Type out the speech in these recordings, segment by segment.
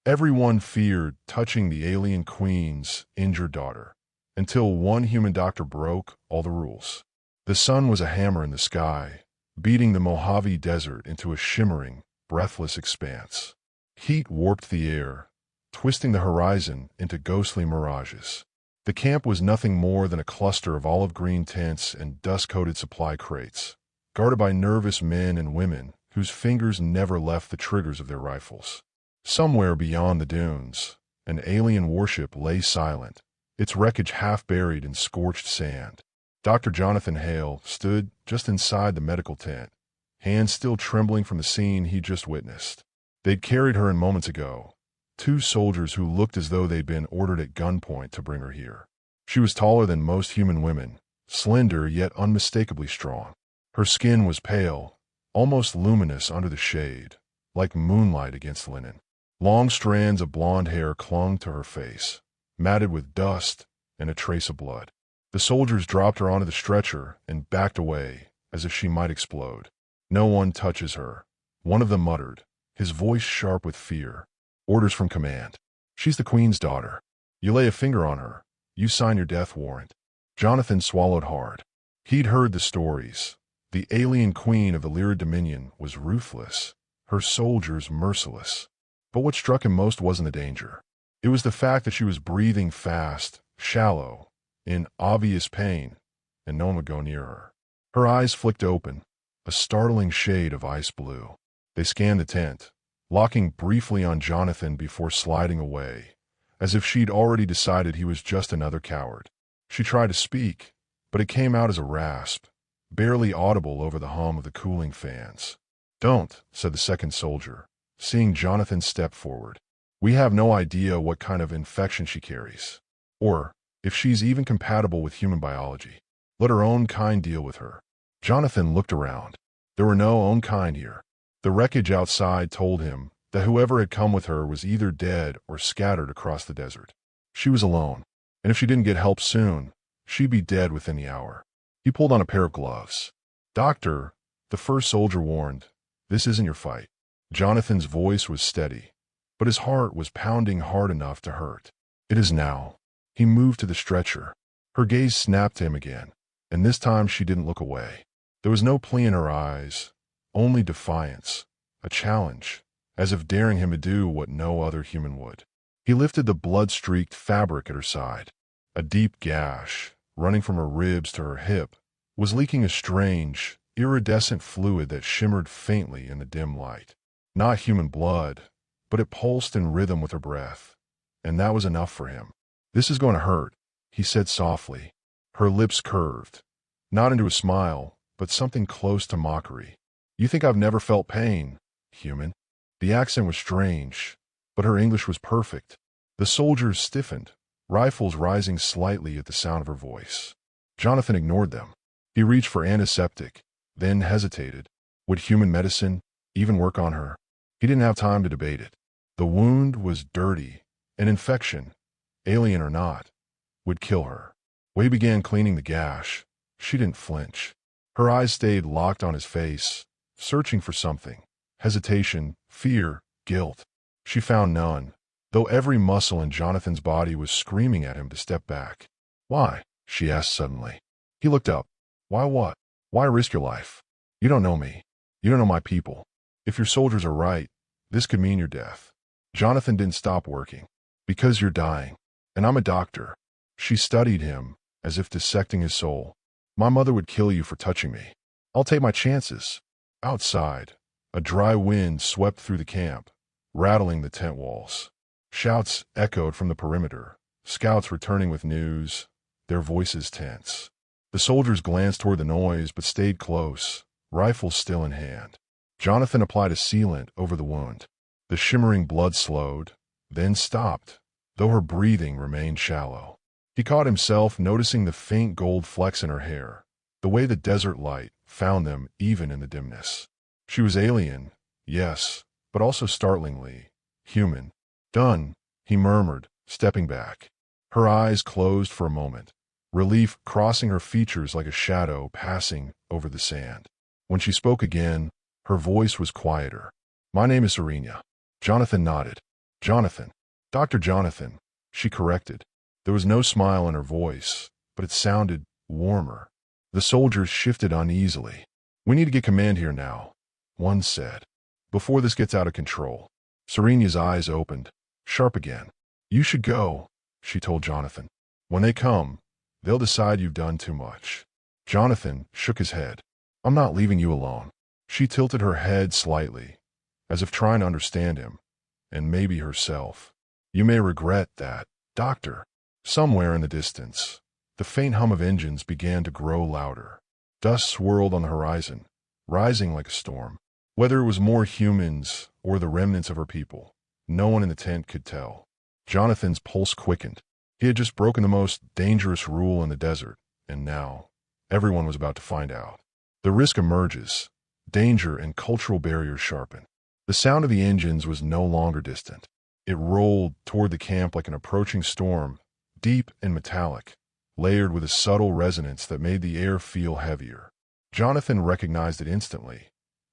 Everyone feared touching the alien queen's injured daughter, until one human doctor broke all the rules. The sun was a hammer in the sky, beating the Mojave Desert into a shimmering, breathless expanse. Heat warped the air, twisting the horizon into ghostly mirages. The camp was nothing more than a cluster of olive-green tents and dust-coated supply crates, guarded by nervous men and women whose fingers never left the triggers of their rifles. Somewhere beyond the dunes, an alien warship lay silent, its wreckage half buried in scorched sand. Dr. Jonathan Hale stood just inside the medical tent, hands still trembling from the scene he just witnessed. They'd carried her in moments ago, two soldiers who looked as though they'd been ordered at gunpoint to bring her here. She was taller than most human women, slender yet unmistakably strong. Her skin was pale, almost luminous under the shade, like moonlight against linen. Long strands of blonde hair clung to her face, matted with dust and a trace of blood. The soldiers dropped her onto the stretcher and backed away, as if she might explode. "No one touches her," one of them muttered, his voice sharp with fear. "Orders from command. She's the Queen's daughter. You lay a finger on her, you sign your death warrant." Jonathan swallowed hard. He'd heard the stories. The alien queen of the Lyra Dominion was ruthless, her soldiers merciless. But what struck him most wasn't the danger. It was the fact that she was breathing fast, shallow, in obvious pain, and no one would go near her. Her eyes flicked open, a startling shade of ice blue. They scanned the tent, locking briefly on Jonathan before sliding away, as if she'd already decided he was just another coward. She tried to speak, but it came out as a rasp, barely audible over the hum of the cooling fans. "Don't," said the second soldier, seeing Jonathan step forward. "We have no idea what kind of infection she carries, or if she's even compatible with human biology. Let her own kind deal with her." Jonathan looked around. There were no own kind here. The wreckage outside told him that whoever had come with her was either dead or scattered across the desert. She was alone, and if she didn't get help soon, she'd be dead within the hour. He pulled on a pair of gloves. "Doctor," the first soldier warned, "this isn't your fight." Jonathan's voice was steady, but his heart was pounding hard enough to hurt. "It is now." He moved to the stretcher. Her gaze snapped to him again, and this time she didn't look away. There was no plea in her eyes, only defiance, a challenge, as if daring him to do what no other human would. He lifted the blood-streaked fabric at her side. A deep gash, running from her ribs to her hip, was leaking a strange, iridescent fluid that shimmered faintly in the dim light. Not human blood, but it pulsed in rhythm with her breath, and that was enough for him. "This is going to hurt," he said softly. Her lips curved, not into a smile, but something close to mockery. "You think I've never felt pain, human?" The accent was strange, but her English was perfect. The soldiers stiffened, rifles rising slightly at the sound of her voice. Jonathan ignored them. He reached for antiseptic, then hesitated. Would human medicine even work on her? He didn't have time to debate it. The wound was dirty. An infection, alien or not, would kill her. When he began cleaning the gash, she didn't flinch. Her eyes stayed locked on his face, searching for something. Hesitation, fear, guilt. She found none, though every muscle in Jonathan's body was screaming at him to step back. "Why?" she asked suddenly. He looked up. "Why what? Why risk your life? You don't know me. You don't know my people. If your soldiers are right, this could mean your death." Jonathan didn't stop working. "Because you're dying. And I'm a doctor." She studied him, as if dissecting his soul. "My mother would kill you for touching me. I'll take my chances." Outside, a dry wind swept through the camp, rattling the tent walls. Shouts echoed from the perimeter, scouts returning with news, their voices tense. The soldiers glanced toward the noise but stayed close, rifles still in hand. Jonathan applied a sealant over the wound. The shimmering blood slowed, then stopped, though her breathing remained shallow. He caught himself noticing the faint gold flecks in her hair, the way the desert light found them even in the dimness. She was alien, yes, but also startlingly human. "Done," he murmured, stepping back. Her eyes closed for a moment, relief crossing her features like a shadow passing over the sand. When she spoke again, her voice was quieter. "My name is Serena." Jonathan nodded. Jonathan. Dr. Jonathan, she corrected. There was no smile in her voice, but it sounded warmer. The soldiers shifted uneasily. We need to get command here now, one said, before this gets out of control. Serena's eyes opened, sharp again. You should go, she told Jonathan. When they come, they'll decide you've done too much. Jonathan shook his head. I'm not leaving you alone. She tilted her head slightly, as if trying to understand him, and maybe herself. You may regret that, Doctor. Somewhere in the distance, the faint hum of engines began to grow louder. Dust swirled on the horizon, rising like a storm. Whether it was more humans or the remnants of her people, no one in the tent could tell. Jonathan's pulse quickened. He had just broken the most dangerous rule in the desert, and now everyone was about to find out. The risk emerges. Danger and cultural barriers sharpen. The sound of the engines was no longer distant. It rolled toward the camp like an approaching storm, deep and metallic, layered with a subtle resonance that made the air feel heavier. Jonathan recognized it instantly.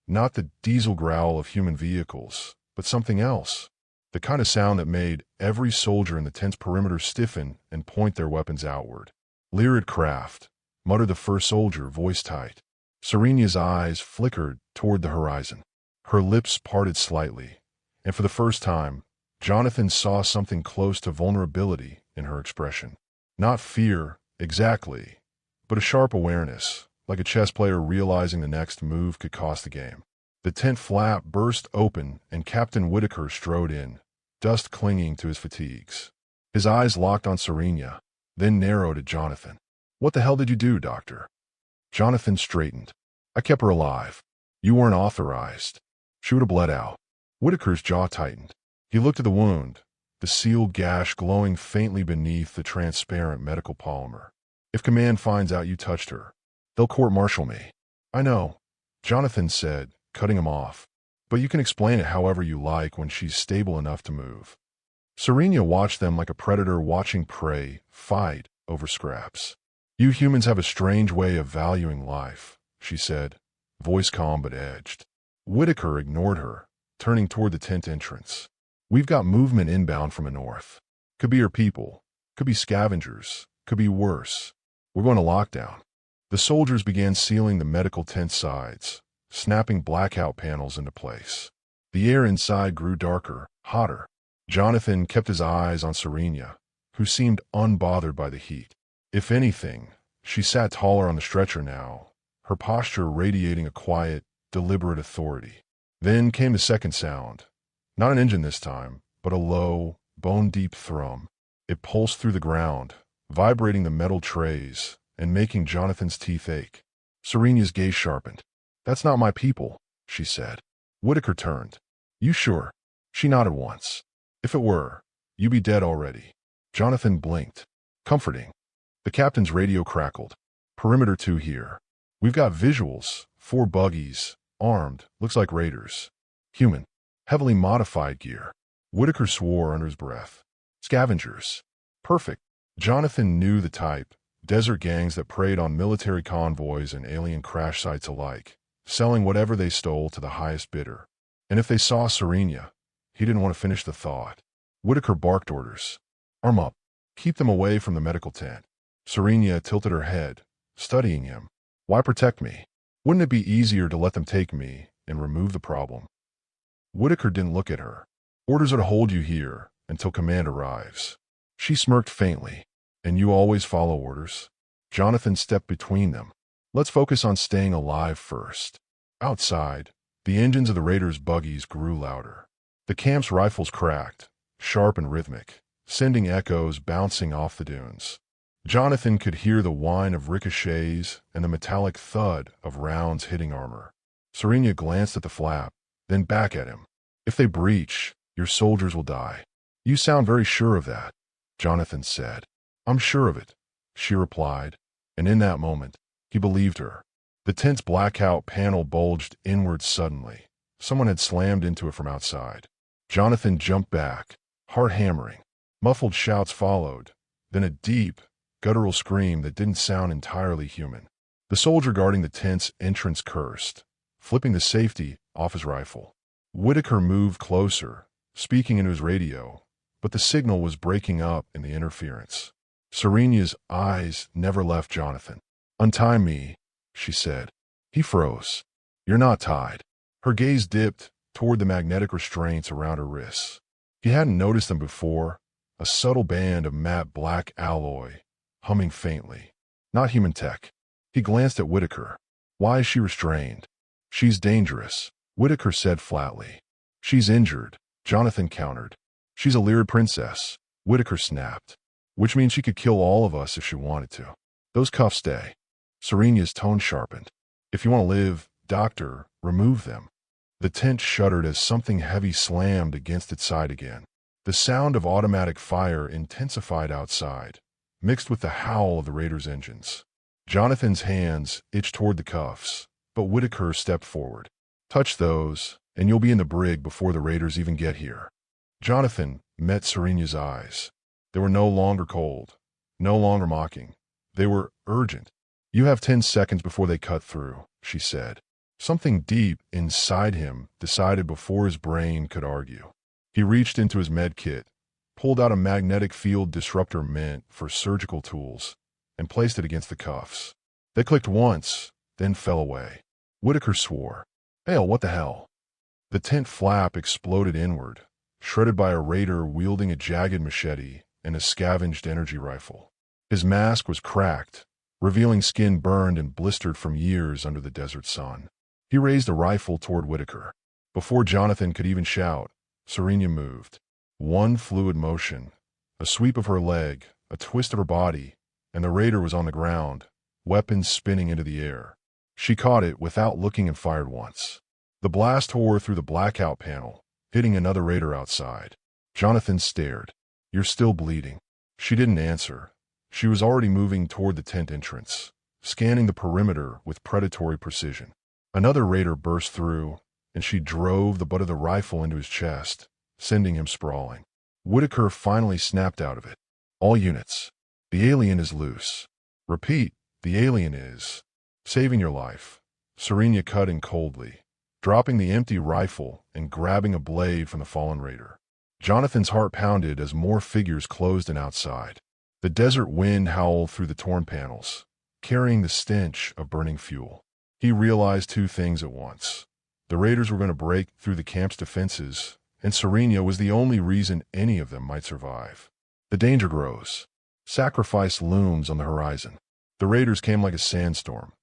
Not the diesel growl of human vehicles, but something else. The kind of sound that made every soldier in the tent's perimeter stiffen and point their weapons outward. Lyrid craft, muttered the first soldier, voice tight. Serena's eyes flickered toward the horizon. Her lips parted slightly, and for the first time, Jonathan saw something close to vulnerability in her expression. Not fear, exactly, but a sharp awareness, like a chess player realizing the next move could cost the game. The tent flap burst open and Captain Whitaker strode in, dust clinging to his fatigues. His eyes locked on Serena, then narrowed at Jonathan. What the hell did you do, Doctor? Jonathan straightened. I kept her alive. You weren't authorized. She would have bled out. Whitaker's jaw tightened. He looked at the wound, the sealed gash glowing faintly beneath the transparent medical polymer. If command finds out you touched her, they'll court-martial me. I know, Jonathan said, cutting him off. But you can explain it however you like when she's stable enough to move. Serena watched them like a predator watching prey fight over scraps. You humans have a strange way of valuing life, she said, voice calm but edged. Whitaker ignored her, turning toward the tent entrance. We've got movement inbound from the north. Could be your people, could be scavengers, could be worse. We're going to lockdown. The soldiers began sealing the medical tent sides, snapping blackout panels into place. The air inside grew darker, hotter. Jonathan kept his eyes on Serena, who seemed unbothered by the heat. If anything, she sat taller on the stretcher now, her posture radiating a quiet, deliberate authority. Then came the second sound. Not an engine this time, but a low, bone-deep thrum. It pulsed through the ground, vibrating the metal trays and making Jonathan's teeth ache. Serena's gaze sharpened. That's not my people, she said. Whitaker turned. You sure? She nodded once. If it were, you'd be dead already. Jonathan blinked. Comforting. The captain's radio crackled. Perimeter 2 here. We've got visuals. 4 buggies, armed, looks like raiders. Human. Heavily modified gear. Whitaker swore under his breath. Scavengers. Perfect. Jonathan knew the type. Desert gangs that preyed on military convoys and alien crash sites alike, selling whatever they stole to the highest bidder. And if they saw Serena, he didn't want to finish the thought. Whitaker barked orders. Arm up. Keep them away from the medical tent. Serena tilted her head, studying him. Why protect me? Wouldn't it be easier to let them take me and remove the problem? Whitaker didn't look at her. Orders are to hold you here until command arrives. She smirked faintly. And you always follow orders? Jonathan stepped between them. Let's focus on staying alive first. Outside, the engines of the raiders' buggies grew louder. The camp's rifles cracked, sharp and rhythmic, sending echoes bouncing off the dunes. Jonathan could hear the whine of ricochets and the metallic thud of rounds hitting armor. Serena glanced at the flap, then back at him. If they breach, your soldiers will die. You sound very sure of that, Jonathan said. I'm sure of it, she replied, and in that moment, he believed her. The tent's blackout panel bulged inward suddenly. Someone had slammed into it from outside. Jonathan jumped back, heart hammering. Muffled shouts followed, then a deep, guttural scream that didn't sound entirely human. The soldier guarding the tent's entrance cursed, flipping the safety off his rifle. Whitaker moved closer, speaking into his radio, but the signal was breaking up in the interference. Serena's eyes never left Jonathan. "Untie me," she said. He froze. "You're not tied." Her gaze dipped toward the magnetic restraints around her wrists. He hadn't noticed them before, a subtle band of matte black alloy, humming faintly. Not human tech. He glanced at Whitaker. "Why is she restrained?" "She's dangerous," Whitaker said flatly. "She's injured," Jonathan countered. "She's a Lyrid princess," Whitaker snapped. "Which means she could kill all of us if she wanted to." "Those cuffs stay." Serena's tone sharpened. "If you want to live, doctor, remove them." The tent shuddered as something heavy slammed against its side again. The sound of automatic fire intensified outside, mixed with the howl of the raiders' engines. Jonathan's hands itched toward the cuffs, but Whitaker stepped forward. "Touch those, and you'll be in the brig before the raiders even get here." Jonathan met Serena's eyes. They were no longer cold, no longer mocking. They were urgent. "You have 10 seconds before they cut through," she said. Something deep inside him decided before his brain could argue. He reached into his med kit, pulled out a magnetic field disruptor meant for surgical tools, and placed it against the cuffs. They clicked once, then fell away. Whitaker swore. "Hell, what the hell?" The tent flap exploded inward, shredded by a raider wielding a jagged machete and a scavenged energy rifle. His mask was cracked, revealing skin burned and blistered from years under the desert sun. He raised a rifle toward Whitaker. Before Jonathan could even shout, Serena moved. One fluid motion, a sweep of her leg, a twist of her body, and the raider was on the ground, weapons spinning into the air. She caught it without looking and fired once. The blast tore through the blackout panel, hitting another raider outside. Jonathan stared. "You're still bleeding." She didn't answer. She was already moving toward the tent entrance, scanning the perimeter with predatory precision. Another raider burst through, and she drove the butt of the rifle into his chest, sending him sprawling. Whitaker finally snapped out of it. "All units. The alien is loose." "Repeat, the alien is." "Saving your life." Serena cut in coldly, dropping the empty rifle and grabbing a blade from the fallen raider. Jonathan's heart pounded as more figures closed in outside. The desert wind howled through the torn panels, carrying the stench of burning fuel. He realized two things at once. The raiders were going to break through the camp's defenses, and Serena was the only reason any of them might survive. The danger grows. Sacrifice looms on the horizon. The raiders came like a sandstorm.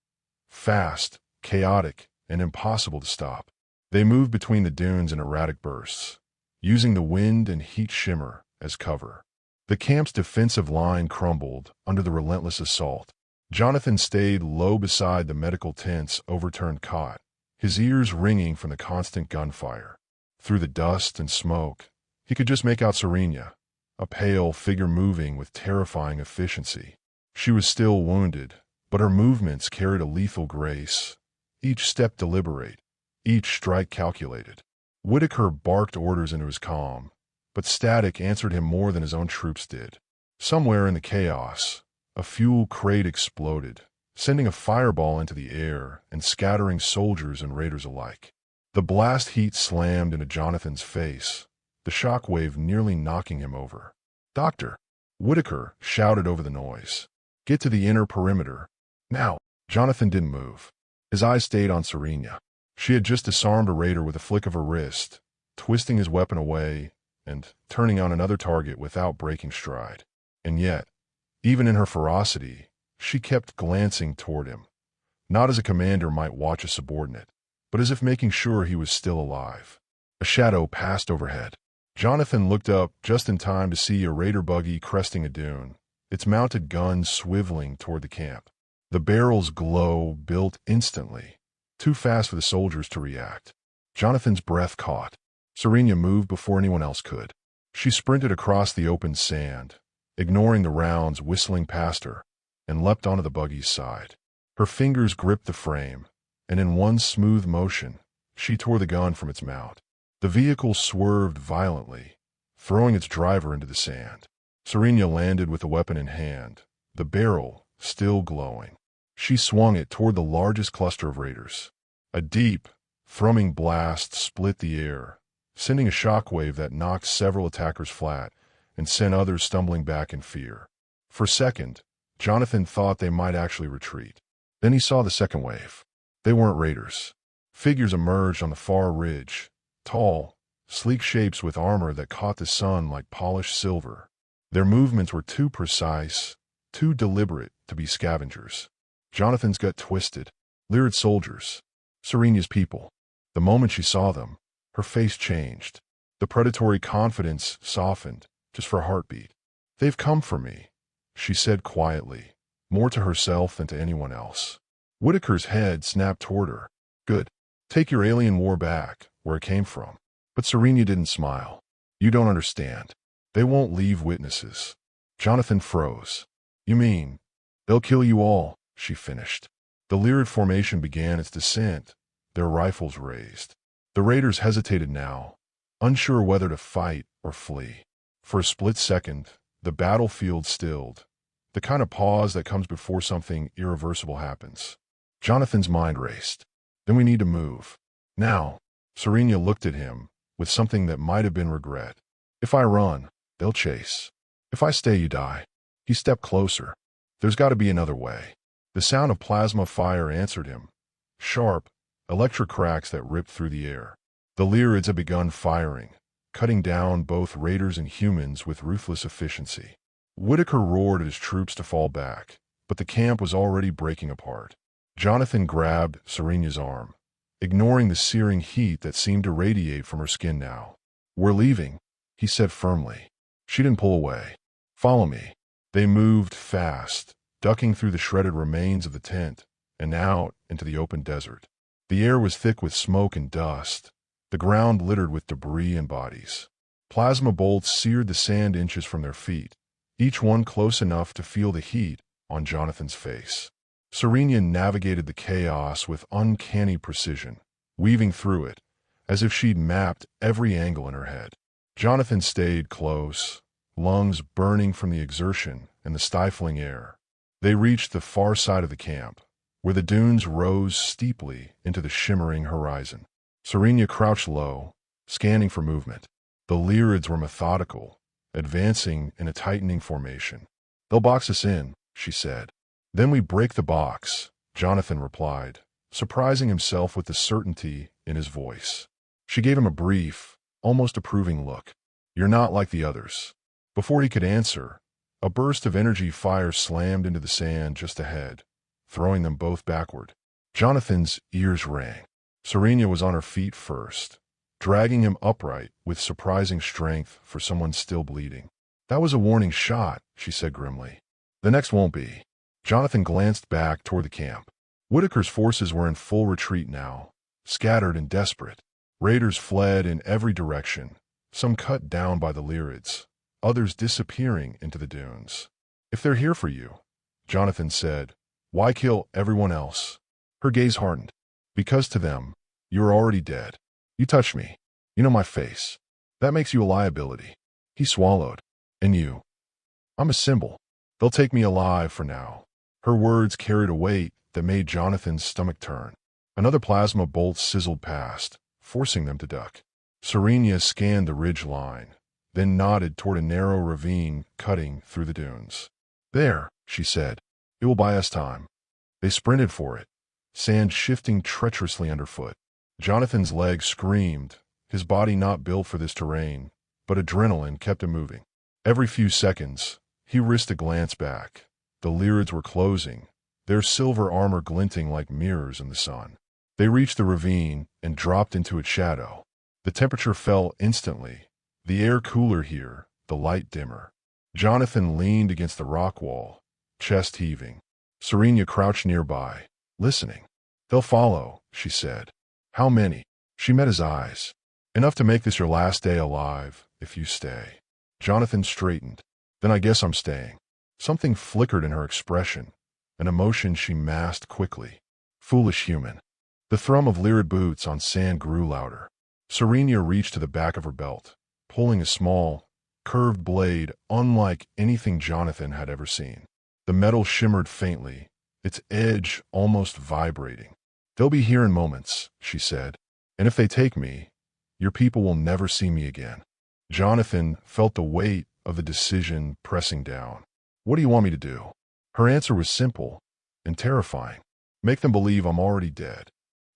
Fast, chaotic, and impossible to stop. They moved between the dunes in erratic bursts, using the wind and heat shimmer as cover. The camp's defensive line crumbled under the relentless assault. Jonathan stayed low beside the medical tent's overturned cot, his ears ringing from the constant gunfire. Through the dust and smoke, he could just make out Serena, a pale figure moving with terrifying efficiency. She was still wounded, but her movements carried a lethal grace, each step deliberate, each strike calculated. Whitaker barked orders into his comm, but static answered him more than his own troops did. Somewhere in the chaos, a fuel crate exploded, sending a fireball into the air and scattering soldiers and raiders alike. The blast heat slammed into Jonathan's face, the shockwave nearly knocking him over. "Doctor!" Whitaker shouted over the noise. "Get to the inner perimeter. Now!" Jonathan didn't move. His eyes stayed on Serena. She had just disarmed a raider with a flick of her wrist, twisting his weapon away and turning on another target without breaking stride. And yet, even in her ferocity, she kept glancing toward him, not as a commander might watch a subordinate, but as if making sure he was still alive. A shadow passed overhead. Jonathan looked up just in time to see a raider buggy cresting a dune, its mounted gun swiveling toward the camp. The barrel's glow built instantly, too fast for the soldiers to react. Jonathan's breath caught. Serena moved before anyone else could. She sprinted across the open sand, ignoring the rounds whistling past her, and leapt onto the buggy's side. Her fingers gripped the frame, and in one smooth motion, she tore the gun from its mount. The vehicle swerved violently, throwing its driver into the sand. Serena landed with the weapon in hand, the barrel still glowing. She swung it toward the largest cluster of raiders. A deep, thrumming blast split the air, sending a shockwave that knocked several attackers flat and sent others stumbling back in fear. For a second, Jonathan thought they might actually retreat. Then he saw the second wave. They weren't raiders. Figures emerged on the far ridge, tall, sleek shapes with armor that caught the sun like polished silver. Their movements were too precise, too deliberate to be scavengers. Jonathan's gut twisted. Lyrid soldiers. Serenia's people. The moment she saw them, her face changed. The predatory confidence softened, just for a heartbeat. "They've come for me," she said quietly, more to herself than to anyone else. Whitaker's head snapped toward her. "Good. Take your alien war back, where it came from." But Serenia didn't smile. "You don't understand. They won't leave witnesses." Jonathan froze. "You mean, they'll kill you all?" she finished. The Lyrid formation began its descent, their rifles raised. The raiders hesitated now, unsure whether to fight or flee. For a split second, the battlefield stilled, the kind of pause that comes before something irreversible happens. Jonathan's mind raced. "Then we need to move. Now." Serenia looked at him with something that might have been regret. "If I run, they'll chase. If I stay, you die." He stepped closer. "There's got to be another way." The sound of plasma fire answered him. Sharp, electric cracks that ripped through the air. The Lyrids had begun firing, cutting down both raiders and humans with ruthless efficiency. Whitaker roared at his troops to fall back, but the camp was already breaking apart. Jonathan grabbed Serenia's arm, ignoring the searing heat that seemed to radiate from her skin now. "We're leaving," he said firmly. She didn't pull away. "Follow me." They moved fast, ducking through the shredded remains of the tent and out into the open desert. The air was thick with smoke and dust, the ground littered with debris and bodies. Plasma bolts seared the sand inches from their feet, each one close enough to feel the heat on Jonathan's face. Serenia navigated the chaos with uncanny precision, weaving through it, as if she'd mapped every angle in her head. Jonathan stayed close, lungs burning from the exertion and the stifling air. They reached the far side of the camp, where the dunes rose steeply into the shimmering horizon. Serenia crouched low, scanning for movement. The Lyrids were methodical, advancing in a tightening formation. "They'll box us in," she said. "Then we break the box," Jonathan replied, surprising himself with the certainty in his voice. She gave him a brief, almost approving look. "You're not like the others." Before he could answer, a burst of energy fire slammed into the sand just ahead, throwing them both backward. Jonathan's ears rang. Serenia was on her feet first, dragging him upright with surprising strength for someone still bleeding. "That was a warning shot," she said grimly. "The next won't be." Jonathan glanced back toward the camp. Whitaker's forces were in full retreat now, scattered and desperate. Raiders fled in every direction, some cut down by the Lyrids, others disappearing into the dunes. "If they're here for you," Jonathan said, "why kill everyone else?" Her gaze hardened. "Because to them, you're already dead. You touched me. You know my face. That makes you a liability." He swallowed. "And you?" "I'm a symbol. They'll take me alive for now." Her words carried a weight that made Jonathan's stomach turn. Another plasma bolt sizzled past, forcing them to duck. Serenia scanned the ridge line, then nodded toward a narrow ravine cutting through the dunes. "There," she said. "It will buy us time." They sprinted for it, sand shifting treacherously underfoot. Jonathan's legs screamed, his body not built for this terrain, but adrenaline kept him moving. Every few seconds, he risked a glance back. The Lyrids were closing, their silver armor glinting like mirrors in the sun. They reached the ravine and dropped into its shadow. The temperature fell instantly, the air cooler here, the light dimmer. Jonathan leaned against the rock wall, chest heaving. Serenia crouched nearby, listening. "They'll follow," she said. "How many?" She met his eyes. "Enough to make this your last day alive, if you stay." Jonathan straightened. "Then I guess I'm staying." Something flickered in her expression, an emotion she masked quickly. Foolish human. The thrum of Lyrid boots on sand grew louder. Serenia reached to the back of her belt, pulling a small, curved blade unlike anything Jonathan had ever seen. The metal shimmered faintly, its edge almost vibrating. "They'll be here in moments," she said. "And if they take me, Your people will never see me again. Jonathan felt the weight of the decision pressing down. What do you want me to do? Her answer was simple and terrifying. Make them believe I'm already dead.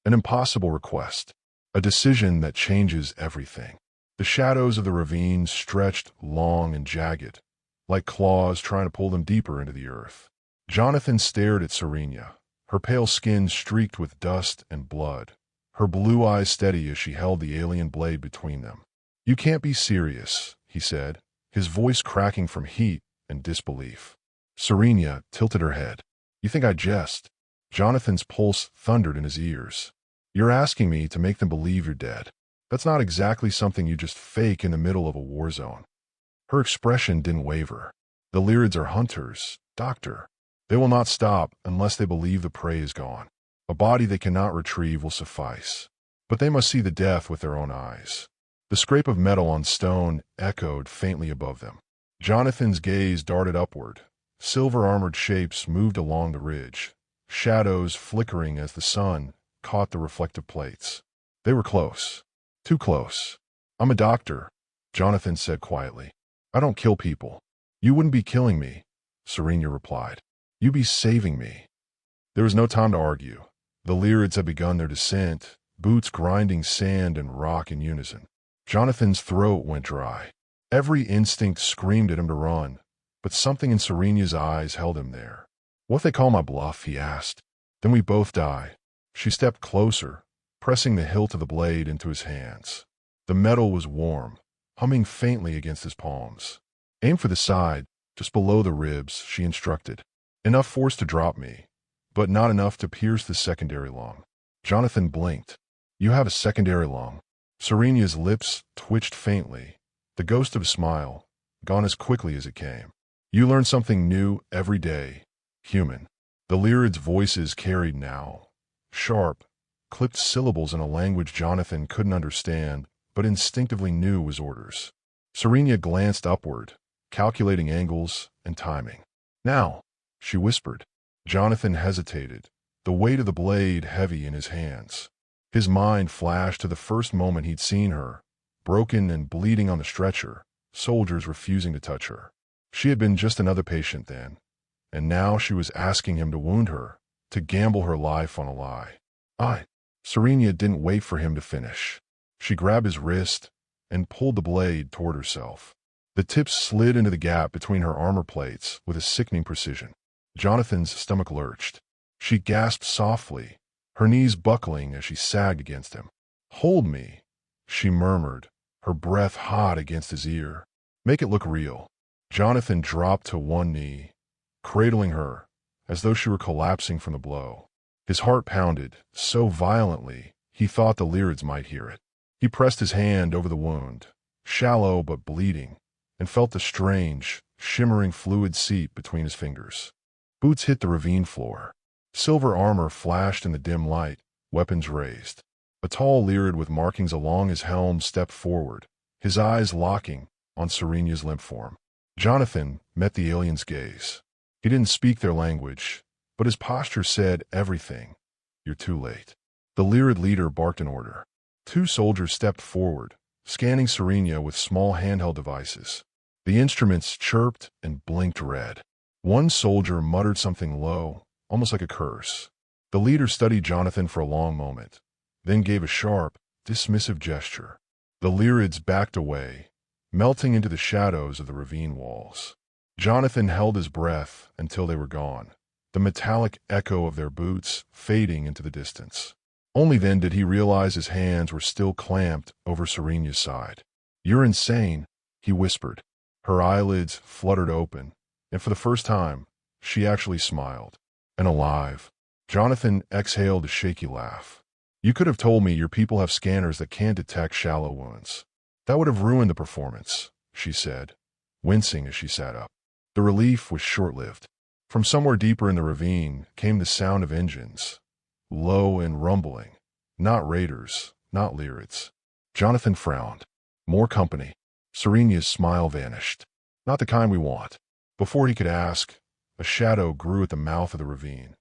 An impossible request. A decision that changes everything. The shadows of the ravine stretched long and jagged, like claws trying to pull them deeper into the earth. Jonathan stared at Serena, her pale skin streaked with dust and blood, her blue eyes steady as she held the alien blade between them. You can't be serious, he said, his voice cracking from heat and disbelief. Serena tilted her head. You think I jest? Jonathan's pulse thundered in his ears. You're asking me to make them believe you're dead. That's not exactly something you just fake in the middle of a war zone. Her expression didn't waver. The Lyrids are hunters, doctor. They will not stop unless they believe the prey is gone. A body they cannot retrieve will suffice. But they must see the death with their own eyes. The scrape of metal on stone echoed faintly above them. Jonathan's gaze darted upward. Silver-armored shapes moved along the ridge, shadows flickering as the sun caught the reflective plates. They were close. Too close. I'm a doctor, Jonathan said quietly. I don't kill people. You wouldn't be killing me, Serena replied. You'd be saving me. There was no time to argue. The Lyrids had begun their descent, boots grinding sand and rock in unison. Jonathan's throat went dry. Every instinct screamed at him to run, but something in Serena's eyes held him there. What they call my bluff, he asked. Then we both die. She stepped closer, pressing the hilt of the blade into his hands. The metal was warm, humming faintly against his palms. Aim for the side, just below the ribs, she instructed. Enough force to drop me, but not enough to pierce the secondary lung. Jonathan blinked. You have a secondary lung. Serena's lips twitched faintly, the ghost of a smile, gone as quickly as it came. You learn something new every day, human. The Lyrids' voices carried now, sharp, clipped syllables in a language Jonathan couldn't understand, but instinctively knew was orders. Serena glanced upward, calculating angles and timing. Now, she whispered. Jonathan hesitated, the weight of the blade heavy in his hands. His mind flashed to the first moment he'd seen her, broken and bleeding on the stretcher, soldiers refusing to touch her. She had been just another patient then, and now she was asking him to wound her, to gamble her life on a lie. Serena didn't wait for him to finish. She grabbed his wrist and pulled the blade toward herself. The tips slid into the gap between her armor plates with a sickening precision. Jonathan's stomach lurched. She gasped softly, her knees buckling as she sagged against him. Hold me, she murmured, her breath hot against his ear. Make it look real. Jonathan dropped to one knee, cradling her, as though she were collapsing from the blow. His heart pounded so violently he thought the Lyrids might hear it. He pressed his hand over the wound, shallow but bleeding, and felt the strange, shimmering fluid seep between his fingers. Boots hit the ravine floor. Silver armor flashed in the dim light, weapons raised. A tall Lyrid with markings along his helm stepped forward, his eyes locking on Serena's limp form. Jonathan met the alien's gaze. He didn't speak their language, but his posture said everything. You're too late. The Lyrid leader barked an order. Two soldiers stepped forward, scanning Serena with small handheld devices. The instruments chirped and blinked red. One soldier muttered something low, almost like a curse. The leader studied Jonathan for a long moment, then gave a sharp, dismissive gesture. The Lyrids backed away, melting into the shadows of the ravine walls. Jonathan held his breath until they were gone, the metallic echo of their boots fading into the distance. Only then did he realize his hands were still clamped over Serena's side. You're insane, he whispered. Her eyelids fluttered open, and for the first time, she actually smiled. And alive. Jonathan exhaled a shaky laugh. You could have told me your people have scanners that can't detect shallow wounds. That would have ruined the performance, she said, wincing as she sat up. The relief was short-lived. From somewhere deeper in the ravine came the sound of engines, low and rumbling. Not raiders, not Lyrids. Jonathan frowned. More company. Serena's smile vanished. Not the kind we want. Before he could ask, a shadow grew at the mouth of the ravine.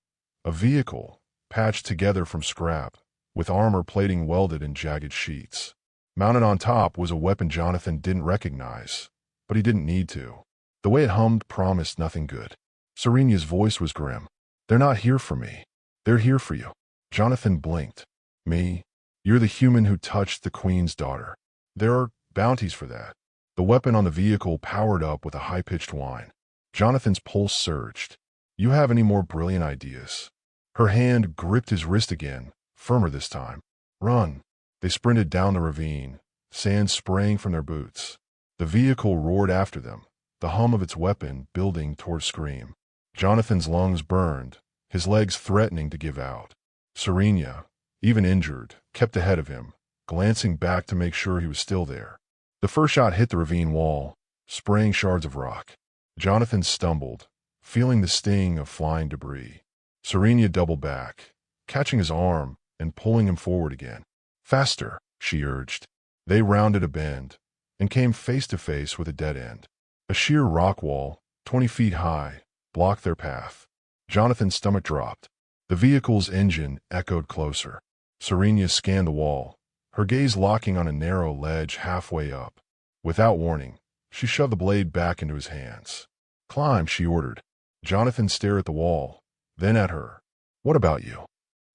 A vehicle, patched together from scrap, with armor plating welded in jagged sheets. Mounted on top was a weapon Jonathan didn't recognize, but he didn't need to. The way it hummed promised nothing good. Serenia's voice was grim. "They're not here for me. They're here for you." Jonathan blinked. "Me? You're the human who touched the Queen's daughter. There are bounties for that." The weapon on the vehicle powered up with a high-pitched whine. Jonathan's pulse surged. "You have any more brilliant ideas?" Her hand gripped his wrist again, firmer this time. "Run." They sprinted down the ravine, sand spraying from their boots. The vehicle roared after them, the hum of its weapon building toward a scream. Jonathan's lungs burned, his legs threatening to give out. Serenia, even injured, kept ahead of him, glancing back to make sure he was still there. The first shot hit the ravine wall, spraying shards of rock. Jonathan stumbled, feeling the sting of flying debris. Serenia doubled back, catching his arm and pulling him forward again. "Faster," she urged. They rounded a bend and came face to face with a dead end. A sheer rock wall, 20 feet high, blocked their path. Jonathan's stomach dropped. The vehicle's engine echoed closer. Serenia scanned the wall, her gaze locking on a narrow ledge halfway up. Without warning, she shoved the blade back into his hands. "Climb," she ordered. Jonathan stared at the wall, then at her. "What about you?"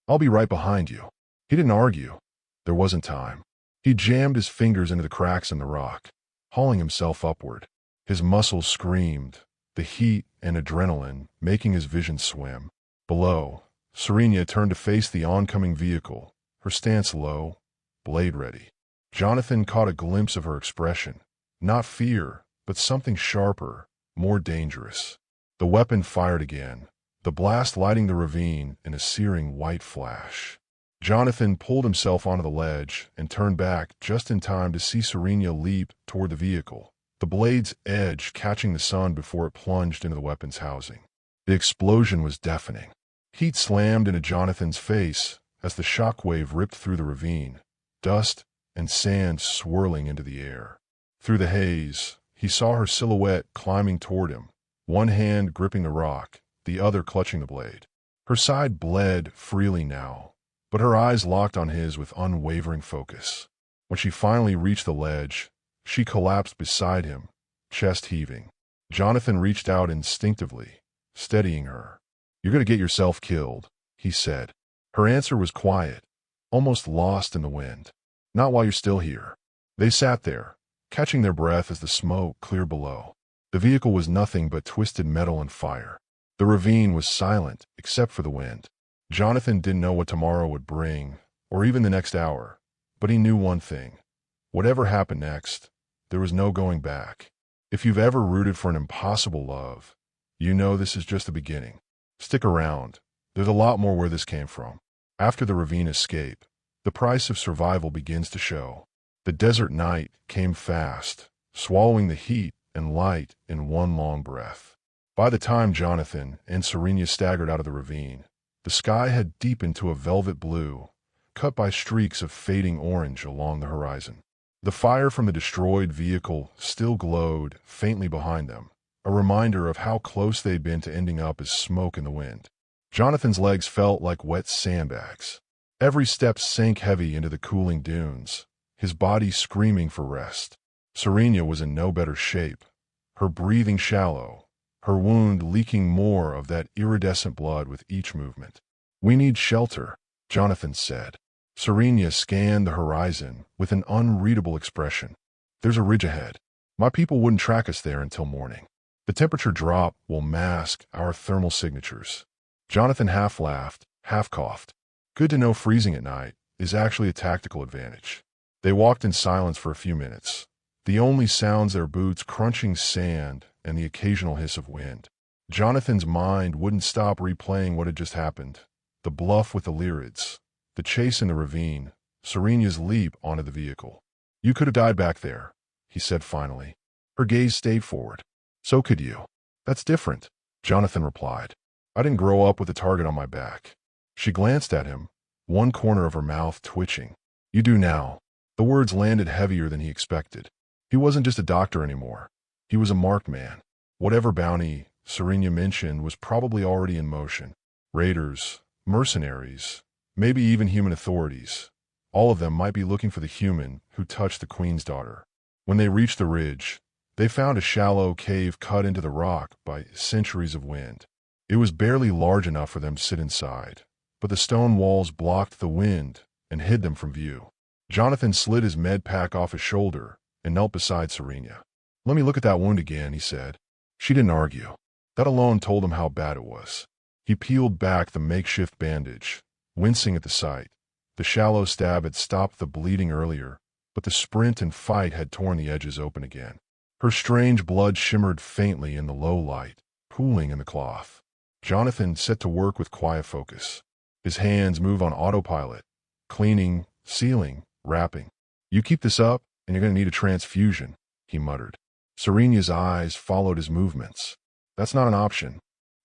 "I'll be right behind you." He didn't argue. There wasn't time. He jammed his fingers into the cracks in the rock, hauling himself upward. His muscles screamed, the heat and adrenaline making his vision swim. Below, Serenia turned to face the oncoming vehicle, her stance low, blade ready. Jonathan caught a glimpse of her expression. Not fear, but something sharper, more dangerous. The weapon fired again, the blast lighting the ravine in a searing white flash. Jonathan pulled himself onto the ledge and turned back just in time to see Serenia leap toward the vehicle, the blade's edge catching the sun before it plunged into the weapon's housing. The explosion was deafening. Heat slammed into Jonathan's face as the shockwave ripped through the ravine, dust and sand swirling into the air. Through the haze, he saw her silhouette climbing toward him, one hand gripping the rock, the other clutching the blade. Her side bled freely now, but her eyes locked on his with unwavering focus. When she finally reached the ledge, she collapsed beside him, chest heaving. Jonathan reached out instinctively, steadying her. "You're going to get yourself killed," he said. Her answer was quiet, almost lost in the wind. "Not while you're still here." They sat there, catching their breath as the smoke cleared below. The vehicle was nothing but twisted metal and fire. The ravine was silent except for the wind. Jonathan didn't know what tomorrow would bring, or even the next hour, but he knew one thing. Whatever happened next, there was no going back. If you've ever rooted for an impossible love, you know this is just the beginning. Stick around. There's a lot more where this came from. After the ravine escape, the price of survival begins to show. The desert night came fast, swallowing the heat and light in one long breath. By the time Jonathan and Serenia staggered out of the ravine, the sky had deepened to a velvet blue, cut by streaks of fading orange along the horizon. The fire from the destroyed vehicle still glowed faintly behind them, a reminder of how close they'd been to ending up as smoke in the wind. Jonathan's legs felt like wet sandbags. Every step sank heavy into the cooling dunes, his body screaming for rest. Serenia was in no better shape, her breathing shallow, her wound leaking more of that iridescent blood with each movement. "We need shelter," Jonathan said. Serenia scanned the horizon with an unreadable expression. "There's a ridge ahead. My people wouldn't track us there until morning. The temperature drop will mask our thermal signatures." Jonathan half laughed, half coughed. Good to know freezing at night is actually a tactical advantage. They walked in silence for a few minutes, the only sounds their boots crunching sand and the occasional hiss of wind. Jonathan's mind wouldn't stop replaying what had just happened. The bluff with the Lyrids, the chase in the ravine, Serenia's leap onto the vehicle. "You could have died back there," he said finally. Her gaze stayed forward. "So could you." "That's different," Jonathan replied. "I didn't grow up with a target on my back." She glanced at him, one corner of her mouth twitching. "You do now." The words landed heavier than he expected. He wasn't just a doctor anymore. He was a marked man. Whatever bounty Serenia mentioned was probably already in motion. Raiders, mercenaries, maybe even human authorities, All of them might be looking for the human who touched the queen's daughter. When they reached the ridge, they found a shallow cave cut into the rock by centuries of wind. It was barely large enough for them to sit inside, but the stone walls blocked the wind and hid them from view. Jonathan slid his med pack off his shoulder and knelt beside Serena. "Let me look at that wound again," he said. She didn't argue. That alone told him how bad it was. He peeled back the makeshift bandage, wincing at the sight. The shallow stab had stopped the bleeding earlier, but the sprint and fight had torn the edges open again. Her strange blood shimmered faintly in the low light, pooling in the cloth. Jonathan set to work with quiet focus. His hands moved on autopilot, cleaning, sealing, wrapping. "You keep this up, and you're going to need a transfusion," he muttered. Serena's eyes followed his movements. "That's not an option."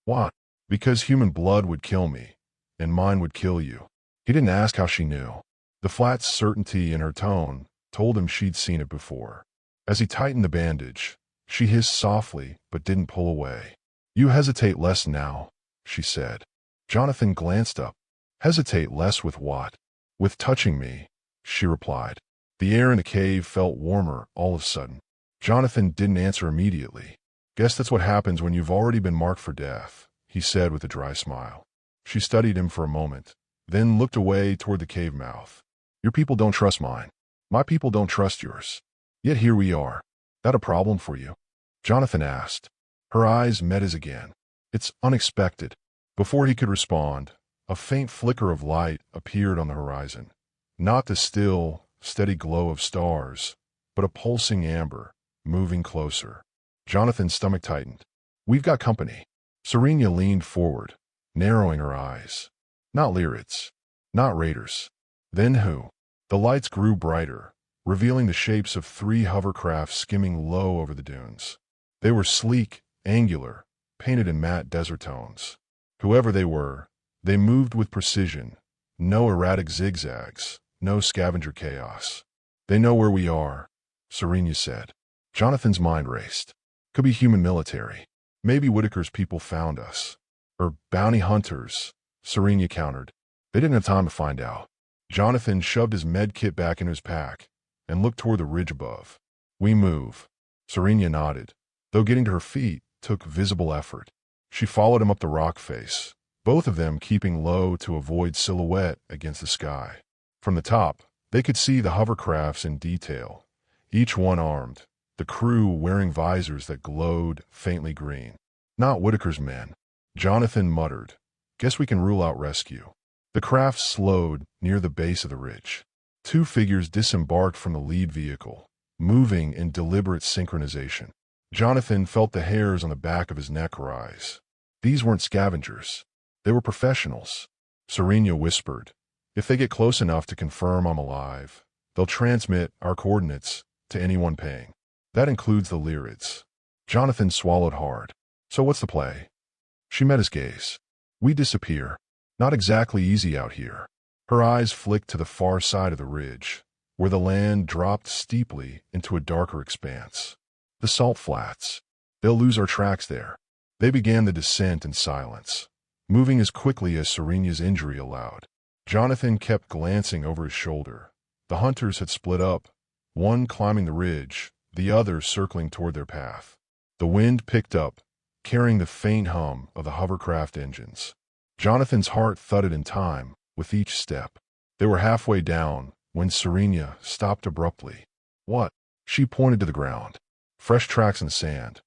"Why?" "Because human blood would kill me, and mine would kill you." He didn't ask how she knew. The flat certainty in her tone told him she'd seen it before. As he tightened the bandage, she hissed softly but didn't pull away. "You hesitate less now," she said. Jonathan glanced up. "Hesitate less with what?" "With touching me," she replied. The air in the cave felt warmer all of a sudden. Jonathan didn't answer immediately. "Guess that's what happens when you've already been marked for death," he said with a dry smile. She studied him for a moment, then looked away toward the cave mouth. "Your people don't trust mine. My people don't trust yours. Yet here we are. That a problem for you?" Jonathan asked. Her eyes met his again. "It's unexpected." Before he could respond, a faint flicker of light appeared on the horizon. Not the still, steady glow of stars, but a pulsing amber, moving closer. Jonathan's stomach tightened. "We've got company." Serena leaned forward, narrowing her eyes. "Not Lyrids. Not raiders. Then who?" The lights grew brighter, revealing the shapes of 3 hovercrafts skimming low over the dunes. They were sleek, angular, painted in matte desert tones. Whoever they were, they moved with precision. No erratic zigzags, no scavenger chaos. "They know where we are," Serena said. Jonathan's mind raced. Could be human military. Maybe Whitaker's people found us. Or bounty hunters, Serena countered. They didn't have time to find out. Jonathan shoved his med kit back into his pack and looked toward the ridge above. "We move." Serena nodded, though getting to her feet took visible effort. She followed him up the rock face, both of them keeping low to avoid silhouette against the sky. From the top, they could see the hovercrafts in detail, each one armed, the crew wearing visors that glowed faintly green. "Not Whitaker's men," Jonathan muttered. "Guess we can rule out rescue." The craft slowed near the base of the ridge. 2 figures disembarked from the lead vehicle, moving in deliberate synchronization. Jonathan felt the hairs on the back of his neck rise. These weren't scavengers. They were professionals. Serena whispered, "If they get close enough to confirm I'm alive, they'll transmit our coordinates to anyone paying. That includes the Lyrids." Jonathan swallowed hard. "So what's the play?" She met his gaze. "We disappear. Not exactly easy out here." Her eyes flicked to the far side of the ridge, where the land dropped steeply into a darker expanse. "The salt flats. They'll lose our tracks there." They began the descent in silence, moving as quickly as Serena's injury allowed. Jonathan kept glancing over his shoulder. The hunters had split up, one climbing the ridge, the other circling toward their path. The wind picked up, carrying the faint hum of the hovercraft engines. Jonathan's heart thudded in time with each step. They were halfway down when Serena stopped abruptly. "What?" She pointed to the ground. Fresh tracks in the sand.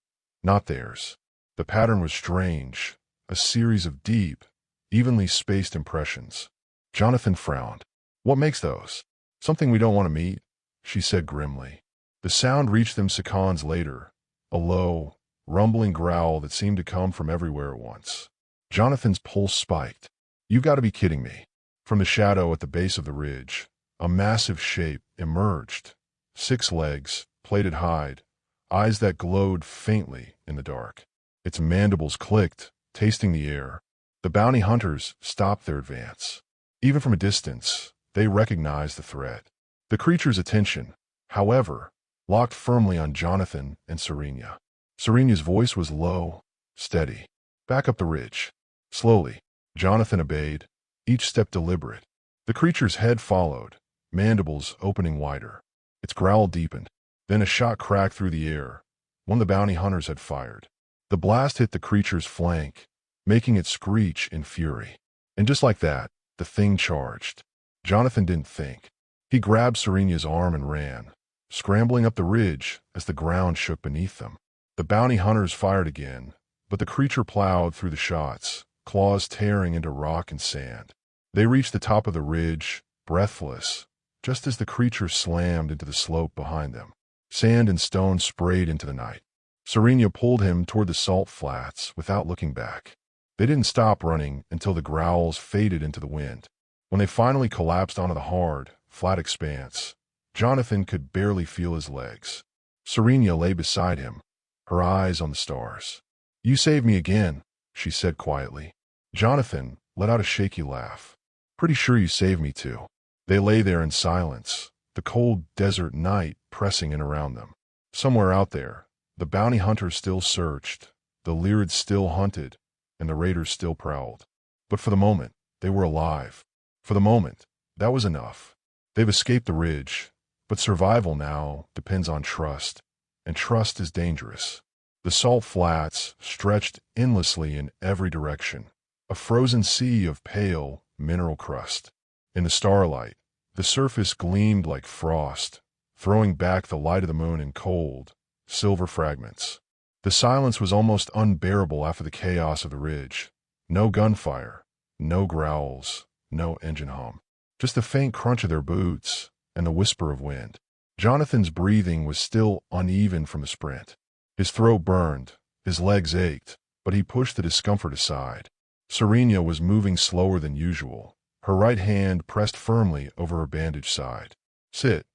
Not theirs. The pattern was strange, a series of deep, evenly spaced impressions. Jonathan frowned. "What makes those?" "Something we don't want to meet," she said grimly. The sound reached them seconds later, a low, rumbling growl that seemed to come from everywhere at once. Jonathan's pulse spiked. "You've got to be kidding me." From the shadow at the base of the ridge, a massive shape emerged. 6 legs, plated hide, eyes that glowed faintly in the dark. Its mandibles clicked, tasting the air. The bounty hunters stopped their advance. Even from a distance, they recognized the threat. The creature's attention, however, locked firmly on Jonathan and Serena. Serena's voice was low, steady. "Back up the ridge." Slowly, Jonathan obeyed, each step deliberate. The creature's head followed, mandibles opening wider. Its growl deepened. Then a shot cracked through the air. One of the bounty hunters had fired. The blast hit the creature's flank, making it screech in fury. And just like that, the thing charged. Jonathan didn't think. He grabbed Serena's arm and ran, scrambling up the ridge as the ground shook beneath them. The bounty hunters fired again, but the creature plowed through the shots, claws tearing into rock and sand. They reached the top of the ridge, breathless, just as the creature slammed into the slope behind them. Sand and stone sprayed into the night. Serena pulled him toward the salt flats without looking back. They didn't stop running until the growls faded into the wind. When they finally collapsed onto the hard, flat expanse, Jonathan could barely feel his legs. Serena lay beside him, her eyes on the stars. "You saved me again," she said quietly. Jonathan let out a shaky laugh. "Pretty sure you saved me too." They lay there in silence, the cold desert night pressing in around them. Somewhere out there, the bounty hunters still searched, the Lyrids still hunted, and the raiders still prowled. But for the moment, they were alive. For the moment, that was enough. They've escaped the ridge, but survival now depends on trust, and trust is dangerous. The salt flats stretched endlessly in every direction, a frozen sea of pale, mineral crust. In the starlight, the surface gleamed like frost, throwing back the light of the moon in cold, silver fragments. The silence was almost unbearable after the chaos of the ridge. No gunfire, no growls, no engine hum. Just the faint crunch of their boots and the whisper of wind. Jonathan's breathing was still uneven from the sprint. His throat burned, his legs ached, but he pushed the discomfort aside. Serena was moving slower than usual, her right hand pressed firmly over her bandaged side. "Sit,"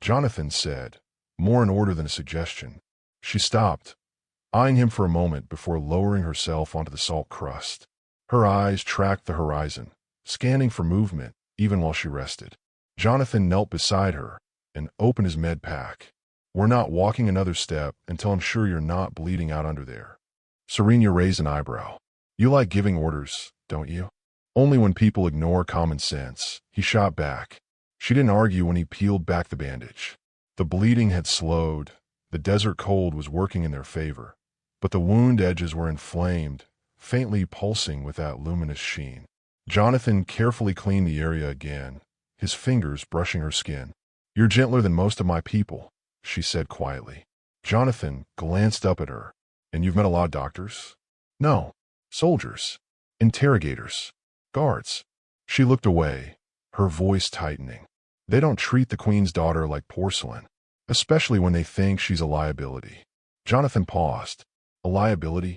Jonathan said, more in order than a suggestion. She stopped, eyeing him for a moment before lowering herself onto the salt crust. Her eyes tracked the horizon, scanning for movement even while she rested. Jonathan knelt beside her and opened his med pack. "We're not walking another step until I'm sure you're not bleeding out under there." Serena raised an eyebrow. "You like giving orders, don't you?" "Only when people ignore common sense," he shot back. She didn't argue when he peeled back the bandage. The bleeding had slowed, the desert cold was working in their favor, but the wound edges were inflamed, faintly pulsing with that luminous sheen. Jonathan carefully cleaned the area again, his fingers brushing her skin. "You're gentler than most of my people," she said quietly. Jonathan glanced up at her. "And you've met a lot of doctors?" "No. Soldiers. Interrogators. Guards." She looked away, her voice tightening. "They don't treat the Queen's daughter like porcelain, especially when they think she's a liability." Jonathan paused. "A liability?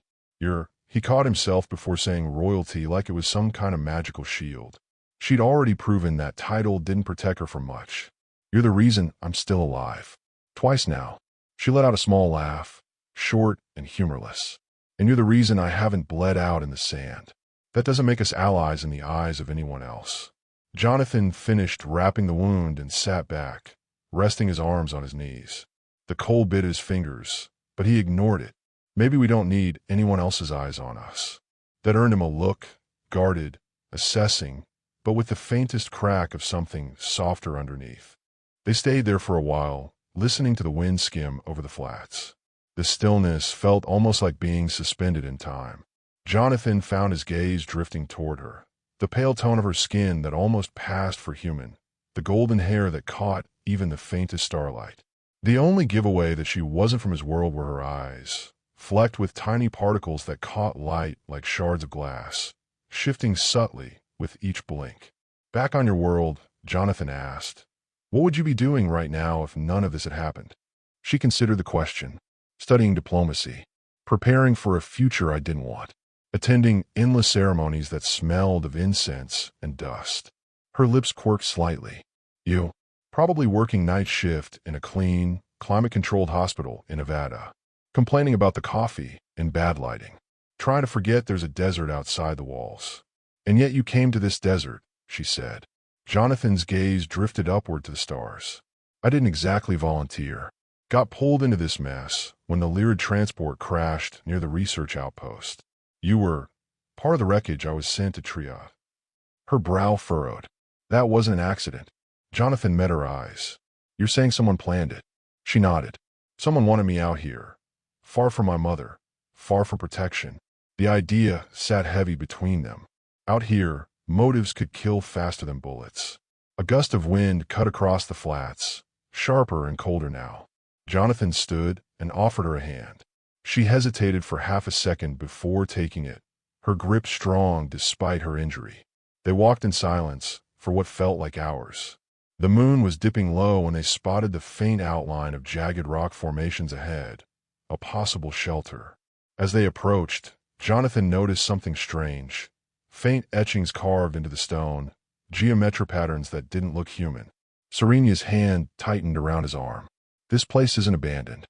He caught himself before saying royalty like it was some kind of magical shield. She'd already proven that title didn't protect her from much. "You're the reason I'm still alive. Twice now." She let out a small laugh, short and humorless. "And you're the reason I haven't bled out in the sand. That doesn't make us allies in the eyes of anyone else." Jonathan finished wrapping the wound and sat back, resting his arms on his knees. The cold bit his fingers, but he ignored it. "Maybe we don't need anyone else's eyes on us." That earned him a look, guarded, assessing, but with the faintest crack of something softer underneath. They stayed there for a while, listening to the wind skim over the flats. The stillness felt almost like being suspended in time. Jonathan found his gaze drifting toward her, the pale tone of her skin that almost passed for human, the golden hair that caught even the faintest starlight. The only giveaway that she wasn't from his world were her eyes, flecked with tiny particles that caught light like shards of glass, shifting subtly with each blink. "Back on your world," Jonathan asked, "what would you be doing right now if none of this had happened?" She considered the question. "Studying diplomacy, preparing for a future I didn't want, attending endless ceremonies that smelled of incense and dust." Her lips quirked slightly. "You?" "Probably working night shift in a clean, climate-controlled hospital in Nevada, complaining about the coffee and bad lighting, trying to forget there's a desert outside the walls." "And yet you came to this desert," she said. Jonathan's gaze drifted upward to the stars. "I didn't exactly volunteer. Got pulled into this mess when the Lyrid transport crashed near the research outpost. You were part of the wreckage I was sent to triage." Her brow furrowed. "That wasn't an accident." Jonathan met her eyes. You're saying someone planned it? She nodded. Someone wanted me out here. Far from my mother. Far from protection. The idea sat heavy between them. Out here, motives could kill faster than bullets. A gust of wind cut across the flats, sharper and colder now. Jonathan stood and offered her a hand. She hesitated for half a second before taking it, her grip strong despite her injury. They walked in silence for what felt like hours. The moon was dipping low when they spotted the faint outline of jagged rock formations ahead, a possible shelter. As they approached, Jonathan noticed something strange. Faint etchings carved into the stone, geometric patterns that didn't look human. Serena's hand tightened around his arm. This place isn't abandoned.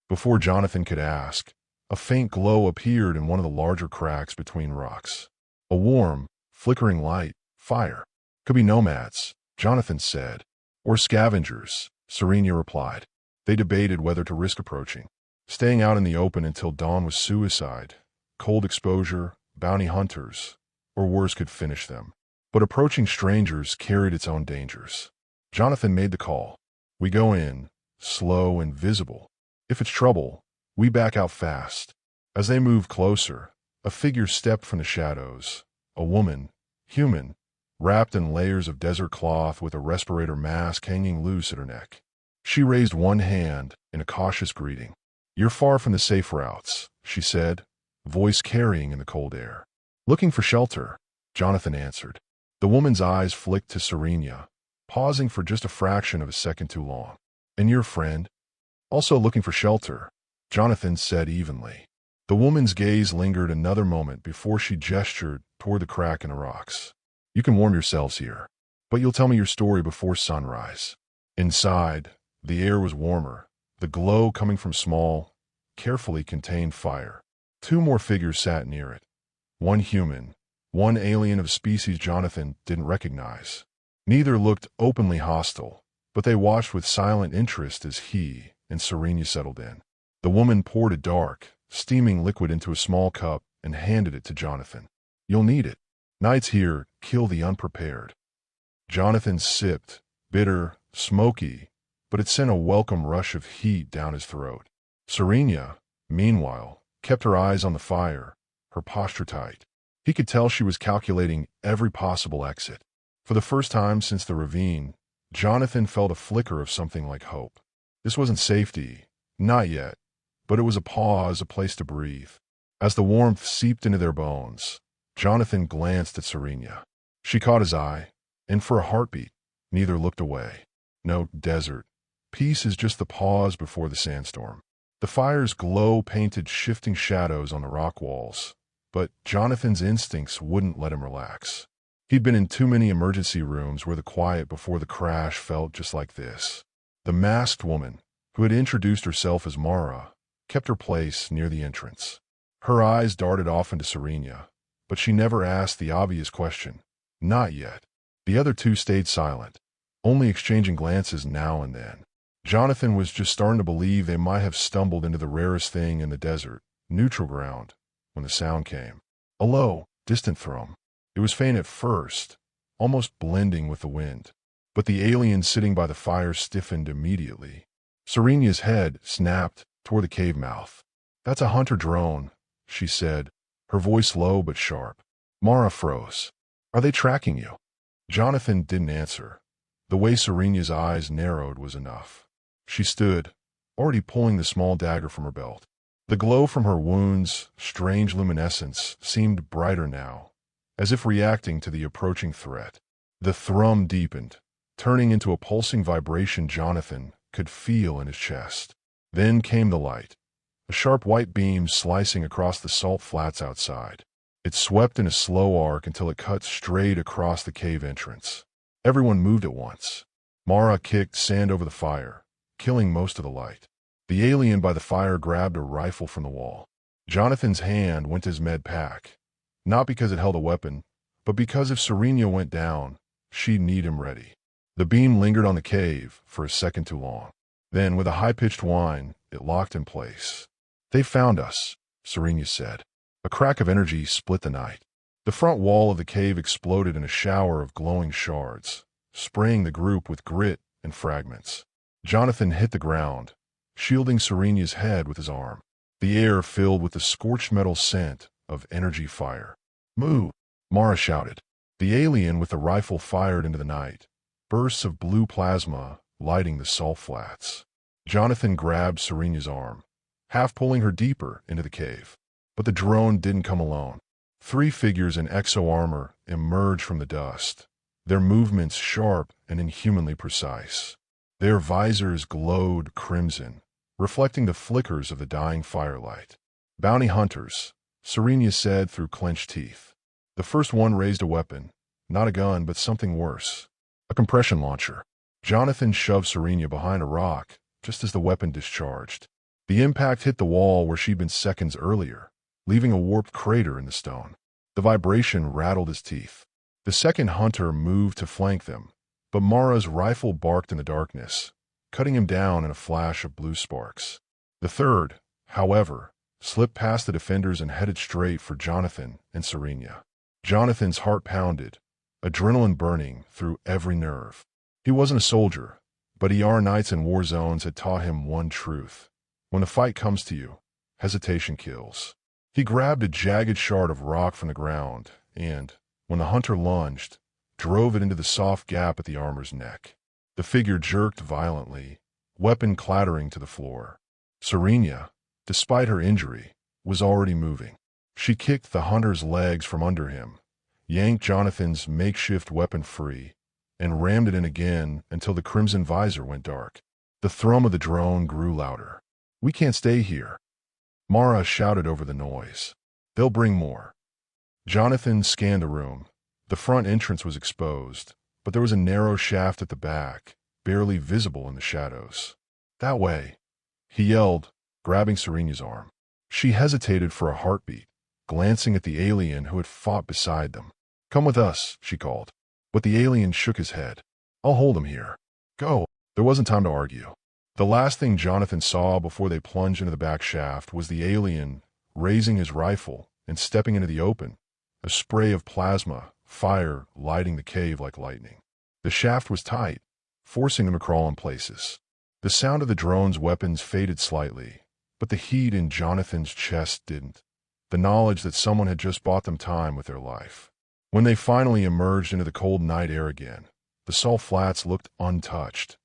Before Jonathan could ask, a faint glow appeared in one of the larger cracks between rocks. A warm, flickering light, fire. Could be nomads, Jonathan said. Or scavengers, Serena replied. They debated whether to risk approaching. Staying out in the open until dawn was suicide. Cold exposure, bounty hunters, or worse could finish them. But approaching strangers carried its own dangers. Jonathan made the call. We go in, slow and visible. If it's trouble, we back out fast. As they moved closer, a figure stepped from the shadows. A woman, human, wrapped in layers of desert cloth with a respirator mask hanging loose at her neck. She raised one hand in a cautious greeting. You're far from the safe routes, she said, voice carrying in the cold air. Looking for shelter, Jonathan answered. The woman's eyes flicked to Serena, pausing for just a fraction of a second too long. And your friend? Also looking for shelter, Jonathan said evenly. The woman's gaze lingered another moment before she gestured toward the crack in the rocks. You can warm yourselves here, but you'll tell me your story before sunrise. Inside, the air was warmer, the glow coming from small, carefully contained fire. Two more figures sat near it. One human, one alien of a species Jonathan didn't recognize. Neither looked openly hostile, but they watched with silent interest as he and Serena settled in. The woman poured a dark, steaming liquid into a small cup and handed it to Jonathan. You'll need it. Nights here kill the unprepared. Jonathan sipped, bitter, smoky, but it sent a welcome rush of heat down his throat. Serena, meanwhile, kept her eyes on the fire, her posture tight. He could tell she was calculating every possible exit. For the first time since the ravine, Jonathan felt a flicker of something like hope. This wasn't safety, not yet, but it was a pause, a place to breathe. As the warmth seeped into their bones, Jonathan glanced at Serena. She caught his eye, and for a heartbeat, neither looked away. No desert. Peace is just the pause before the sandstorm. The fire's glow painted shifting shadows on the rock walls, but Jonathan's instincts wouldn't let him relax. He'd been in too many emergency rooms where the quiet before the crash felt just like this. The masked woman, who had introduced herself as Mara, kept her place near the entrance. Her eyes darted off into Serena, but she never asked the obvious question. Not yet. The other two stayed silent, only exchanging glances now and then. Jonathan was just starting to believe they might have stumbled into the rarest thing in the desert, neutral ground, when the sound came. A low, distant thrum. It was faint at first, almost blending with the wind. But the alien sitting by the fire stiffened immediately. Serena's head snapped toward the cave mouth. That's a hunter drone, she said, her voice low but sharp. Mara froze. Are they tracking you? Jonathan didn't answer. The way Serena's eyes narrowed was enough. She stood, already pulling the small dagger from her belt. The glow from her wound's strange luminescence seemed brighter now, as if reacting to the approaching threat. The thrum deepened, turning into a pulsing vibration Jonathan could feel in his chest. Then came the light, a sharp white beam slicing across the salt flats outside. It swept in a slow arc until it cut straight across the cave entrance. Everyone moved at once. Mara kicked sand over the fire, killing most of the light. The alien by the fire grabbed a rifle from the wall. Jonathan's hand went to his med pack, not because it held a weapon, but because if Serena went down, she'd need him ready. The beam lingered on the cave for a second too long. Then, with a high-pitched whine, it locked in place. They found us, Serena said. A crack of energy split the night. The front wall of the cave exploded in a shower of glowing shards, spraying the group with grit and fragments. Jonathan hit the ground, shielding Serena's head with his arm. The air filled with the scorched metal scent of energy fire. "Move!" Mara shouted. The alien with the rifle fired into the night, bursts of blue plasma lighting the salt flats. Jonathan grabbed Serena's arm, half pulling her deeper into the cave. But the drone didn't come alone. 3 figures in exo-armor emerged from the dust, their movements sharp and inhumanly precise. Their visors glowed crimson, reflecting the flickers of the dying firelight. "Bounty hunters," Serena said through clenched teeth. The first one raised a weapon, not a gun but something worse. A compression launcher. Jonathan shoved Serena behind a rock just as the weapon discharged. The impact hit the wall where she'd been seconds earlier, leaving a warped crater in the stone. The vibration rattled his teeth. The second hunter moved to flank them, but Mara's rifle barked in the darkness, cutting him down in a flash of blue sparks. The third, however, slipped past the defenders and headed straight for Jonathan and Serena. Jonathan's heart pounded, adrenaline burning through every nerve. He wasn't a soldier, but ER nights in war zones had taught him one truth. When the fight comes to you, hesitation kills. He grabbed a jagged shard of rock from the ground and, when the hunter lunged, drove it into the soft gap at the armor's neck. The figure jerked violently, weapon clattering to the floor. Serena, despite her injury, was already moving. She kicked the hunter's legs from under him, yanked Jonathan's makeshift weapon free, and rammed it in again until the crimson visor went dark. The thrum of the drone grew louder. "We can't stay here," Mara shouted over the noise. "They'll bring more." Jonathan scanned the room. The front entrance was exposed, but there was a narrow shaft at the back, barely visible in the shadows. "That way," he yelled, grabbing Serena's arm. She hesitated for a heartbeat, glancing at the alien who had fought beside them. "Come with us," she called. But the alien shook his head. "I'll hold him here." "Go." There wasn't time to argue. The last thing Jonathan saw before they plunged into the back shaft was the alien raising his rifle and stepping into the open, a spray of plasma, fire lighting the cave like lightning. The shaft was tight, forcing them to crawl in places. The sound of the drone's weapons faded slightly, but the heat in Jonathan's chest didn't. The knowledge that someone had just bought them time with their life. When they finally emerged into the cold night air again, the salt flats looked untouched.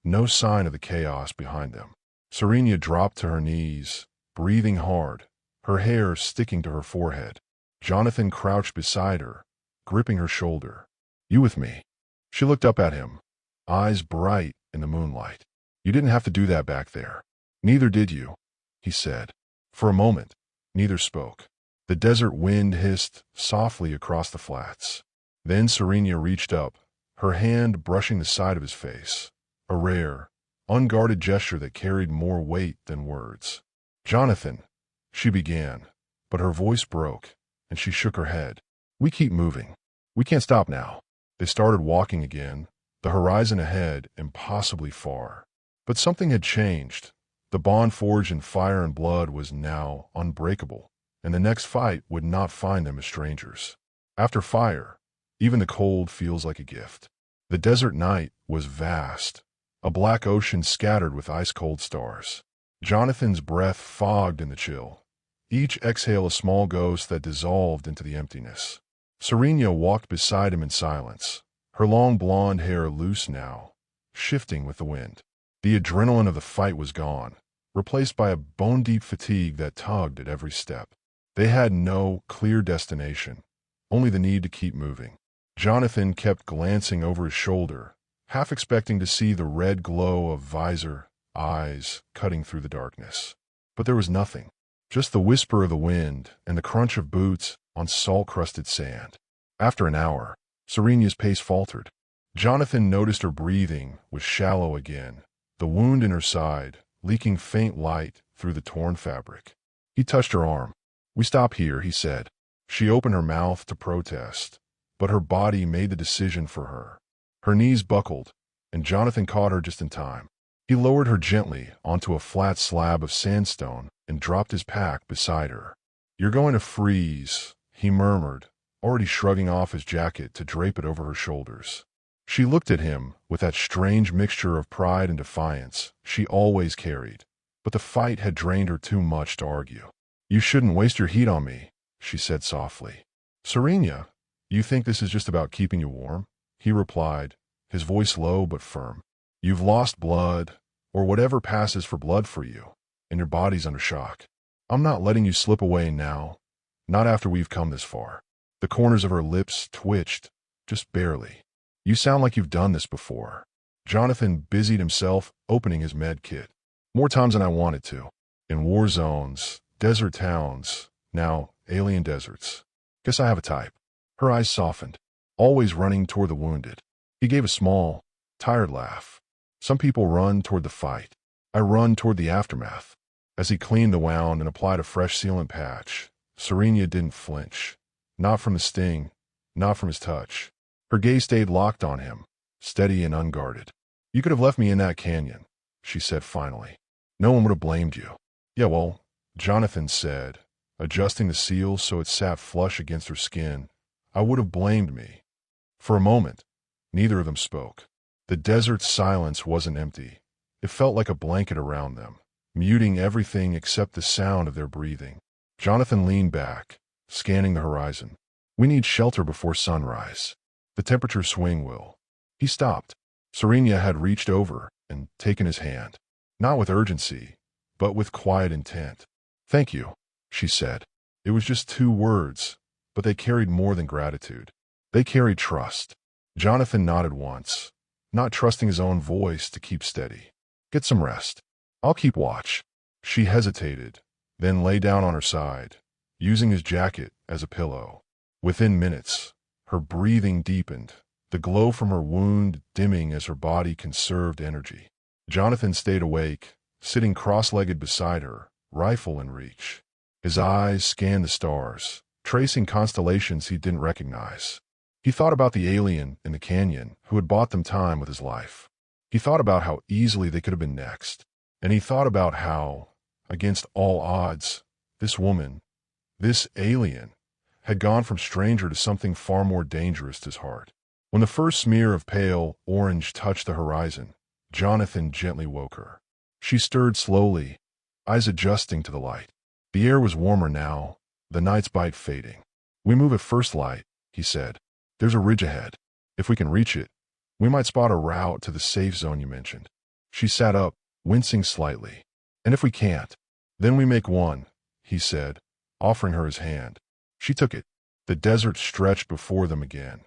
No sign of the chaos behind them. Serena dropped to her knees, breathing hard, her hair sticking to her forehead. Jonathan crouched beside her, gripping her shoulder. "You with me?" She looked up at him, eyes bright in the moonlight. "You didn't have to do that back there." "Neither did you," he said. For a moment, neither spoke. The desert wind hissed softly across the flats. Then Serena reached up, her hand brushing the side of his face. A rare, unguarded gesture that carried more weight than words. "Jonathan," she began, but her voice broke, and she shook her head. "We keep moving. We can't stop now." They started walking again, the horizon ahead impossibly far. But something had changed. The bond forged in fire and blood was now unbreakable, and the next fight would not find them as strangers. After fire, even the cold feels like a gift. The desert night was vast, a black ocean scattered with ice-cold stars. Jonathan's breath fogged in the chill, each exhale a small ghost that dissolved into the emptiness. Serena walked beside him in silence, her long blonde hair loose now, shifting with the wind. The adrenaline of the fight was gone, replaced by a bone-deep fatigue that tugged at every step. They had no clear destination, only the need to keep moving. Jonathan kept glancing over his shoulder, half expecting to see the red glow of visor, eyes cutting through the darkness. But there was nothing, just the whisper of the wind and the crunch of boots on salt-crusted sand. After an hour, Serena's pace faltered. Jonathan noticed her breathing was shallow again, the wound in her side leaking faint light through the torn fabric. He touched her arm. "We stop here," he said. She opened her mouth to protest, but her body made the decision for her. Her knees buckled, and Jonathan caught her just in time. He lowered her gently onto a flat slab of sandstone and dropped his pack beside her. "You're going to freeze," he murmured, already shrugging off his jacket to drape it over her shoulders. She looked at him with that strange mixture of pride and defiance she always carried, but the fight had drained her too much to argue. "You shouldn't waste your heat on me," she said softly. "Serena, you think this is just about keeping you warm?" he replied, his voice low but firm. "You've lost blood, or whatever passes for blood for you, and your body's under shock. I'm not letting you slip away now, not after we've come this far." The corners of her lips twitched, just barely. "You sound like you've done this before." Jonathan busied himself opening his med kit. "More times than I wanted to. In war zones, desert towns, now alien deserts. Guess I have a type." Her eyes softened, always running toward the wounded. He gave a small, tired laugh. "Some people run toward the fight. I run toward the aftermath." As he cleaned the wound and applied a fresh sealant patch, Serena didn't flinch. Not from the sting, not from his touch. Her gaze stayed locked on him, steady and unguarded. "You could have left me in that canyon," she said finally. "No one would have blamed you." "Yeah, well," Jonathan said, adjusting the seal so it sat flush against her skin, "I would have blamed me." For a moment, neither of them spoke. The desert's silence wasn't empty. It felt like a blanket around them, muting everything except the sound of their breathing. Jonathan leaned back, scanning the horizon. "We need shelter before sunrise. The temperature swing will." He stopped. Serena had reached over and taken his hand, not with urgency, but with quiet intent. "Thank you," she said. It was just 2 words, but they carried more than gratitude. They carried trust. Jonathan nodded once, not trusting his own voice to keep steady. "Get some rest. I'll keep watch." She hesitated, then lay down on her side, using his jacket as a pillow. Within minutes, her breathing deepened, the glow from her wound dimming as her body conserved energy. Jonathan stayed awake, sitting cross-legged beside her, rifle in reach. His eyes scanned the stars, tracing constellations he didn't recognize. He thought about the alien in the canyon who had bought them time with his life. He thought about how easily they could have been next. And he thought about how, against all odds, this woman, this alien, had gone from stranger to something far more dangerous to his heart. When the first smear of pale orange touched the horizon, Jonathan gently woke her. She stirred slowly, eyes adjusting to the light. The air was warmer now, the night's bite fading. "We move at first light," he said. "There's a ridge ahead. If we can reach it, we might spot a route to the safe zone you mentioned." She sat up, wincing slightly. "And if we can't, then we make one," he said, offering her his hand. She took it. The desert stretched before them again,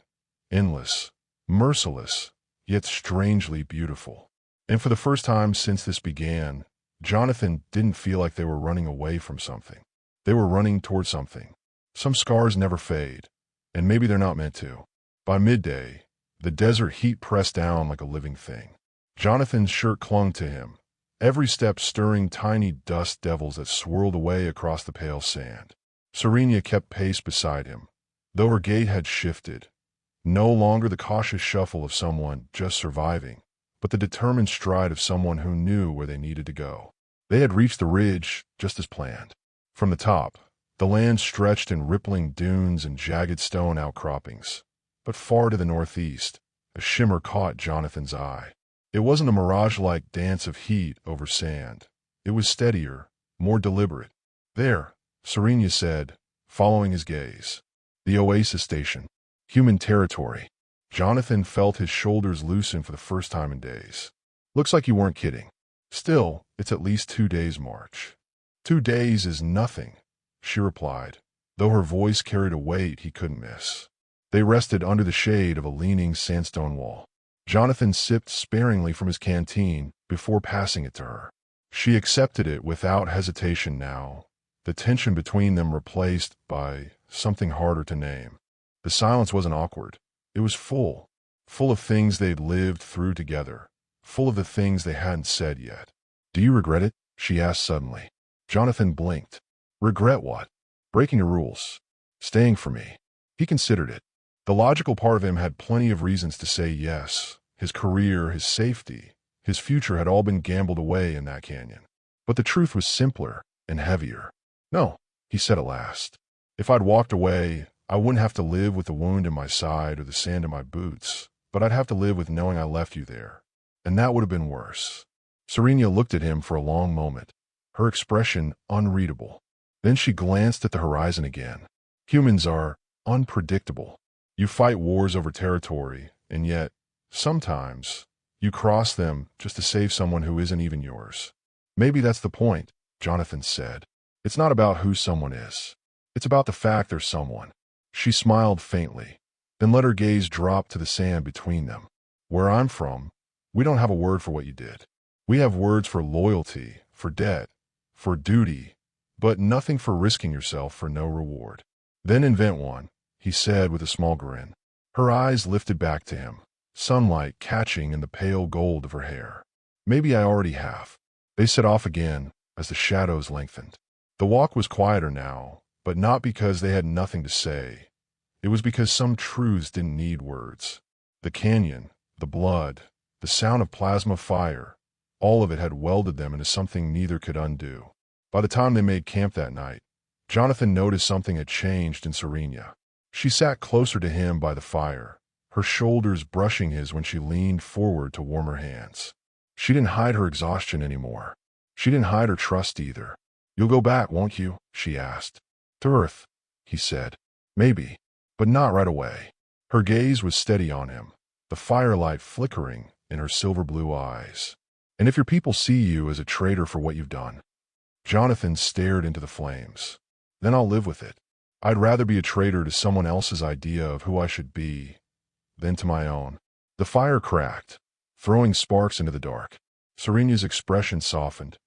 endless, merciless, yet strangely beautiful. And for the first time since this began, Jonathan didn't feel like they were running away from something. They were running toward something. Some scars never fade, and maybe they're not meant to. By midday, the desert heat pressed down like a living thing. Jonathan's shirt clung to him, every step stirring tiny dust devils that swirled away across the pale sand. Serena kept pace beside him, though her gait had shifted. No longer the cautious shuffle of someone just surviving, but the determined stride of someone who knew where they needed to go. They had reached the ridge just as planned. From the top, the land stretched in rippling dunes and jagged stone outcroppings. But far to the northeast, a shimmer caught Jonathan's eye. It wasn't a mirage-like dance of heat over sand. It was steadier, more deliberate. "There," Serena said, following his gaze. "The Oasis Station. Human territory." Jonathan felt his shoulders loosen for the first time in days. "Looks like you weren't kidding. Still, it's at least 2 days' march." "2 days is nothing," she replied, though her voice carried a weight he couldn't miss. They rested under the shade of a leaning sandstone wall. Jonathan sipped sparingly from his canteen before passing it to her. She accepted it without hesitation now, the tension between them replaced by something harder to name. The silence wasn't awkward. It was full of things they'd lived through together, full of the things they hadn't said yet. "Do you regret it?" she asked suddenly. Jonathan blinked. "Regret what?" "Breaking the rules. Staying for me." He considered it. The logical part of him had plenty of reasons to say yes. His career, his safety, his future had all been gambled away in that canyon. But the truth was simpler and heavier. "No," he said at last. "If I'd walked away, I wouldn't have to live with the wound in my side or the sand in my boots. but I'd have to live with knowing I left you there. And that would have been worse. Serena looked at him for a long moment, her expression unreadable. Then she glanced at the horizon again. Humans are unpredictable. You fight wars over territory, and yet, sometimes, you cross them just to save someone who isn't even yours. Maybe that's the point, Jonathan said. It's not about who someone is. It's about the fact there's someone. She smiled faintly, then let her gaze drop to the sand between them. Where I'm from, we don't have a word for what you did. We have words for loyalty, for debt, for duty, but nothing for risking yourself for no reward. Then invent one, he said with a small grin. Her eyes lifted back to him, sunlight catching in the pale gold of her hair. Maybe I already have. They set off again as the shadows lengthened. The walk was quieter now, but not because they had nothing to say. It was because some truths didn't need words. The canyon, the blood, the sound of plasma fire, all of it had welded them into something neither could undo. By the time they made camp that night, Jonathan noticed something had changed in Serena. She sat closer to him by the fire, her shoulders brushing his when she leaned forward to warm her hands. She didn't hide her exhaustion anymore. She didn't hide her trust either. You'll go back, won't you? She asked. To Earth, he said. Maybe, but not right away. Her gaze was steady on him, the firelight flickering in her silver blue eyes. And if your people see you as a traitor for what you've done? Jonathan stared into the flames. Then I'll live with it. I'd rather be a traitor to someone else's idea of who I should be than to my own. The fire cracked, throwing sparks into the dark. Serena's expression softened.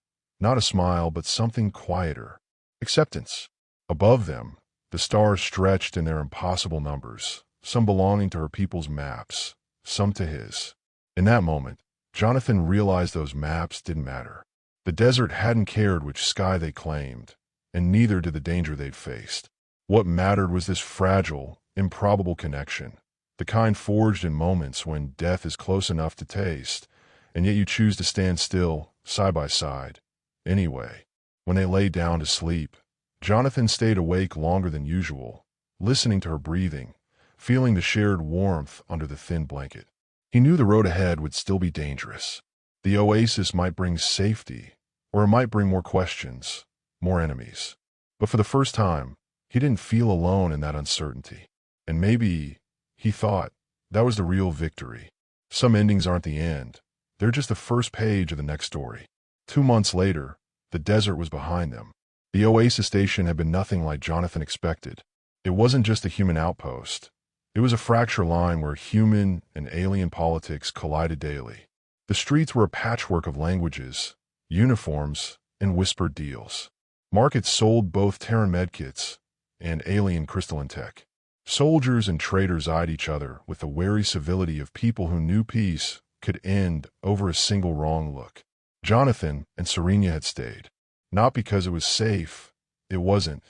Not a smile, but something quieter. Acceptance. Above them, the stars stretched in their impossible numbers, some belonging to her people's maps, some to his. In that moment, Jonathan realized those maps didn't matter. The desert hadn't cared which sky they claimed, and neither did the danger they'd faced. What mattered was this fragile, improbable connection, the kind forged in moments when death is close enough to taste, and yet you choose to stand still, side by side. Anyway, when they lay down to sleep, Jonathan stayed awake longer than usual, listening to her breathing, feeling the shared warmth under the thin blanket. He knew the road ahead would still be dangerous. The oasis might bring safety, or it might bring more questions, more enemies. But for the first time, he didn't feel alone in that uncertainty. And maybe, he thought, that was the real victory. Some endings aren't the end. They're just the first page of the next story. 2 months later, the desert was behind them. The oasis station had been nothing like Jonathan expected. It wasn't just a human outpost. It was a fracture line where human and alien politics collided daily. The streets were a patchwork of languages, uniforms, and whispered deals. Markets sold both Terran medkits and alien crystalline tech. Soldiers and traders eyed each other with the wary civility of people who knew peace could end over a single wrong look. Jonathan and Serena had stayed. Not because it was safe, it wasn't,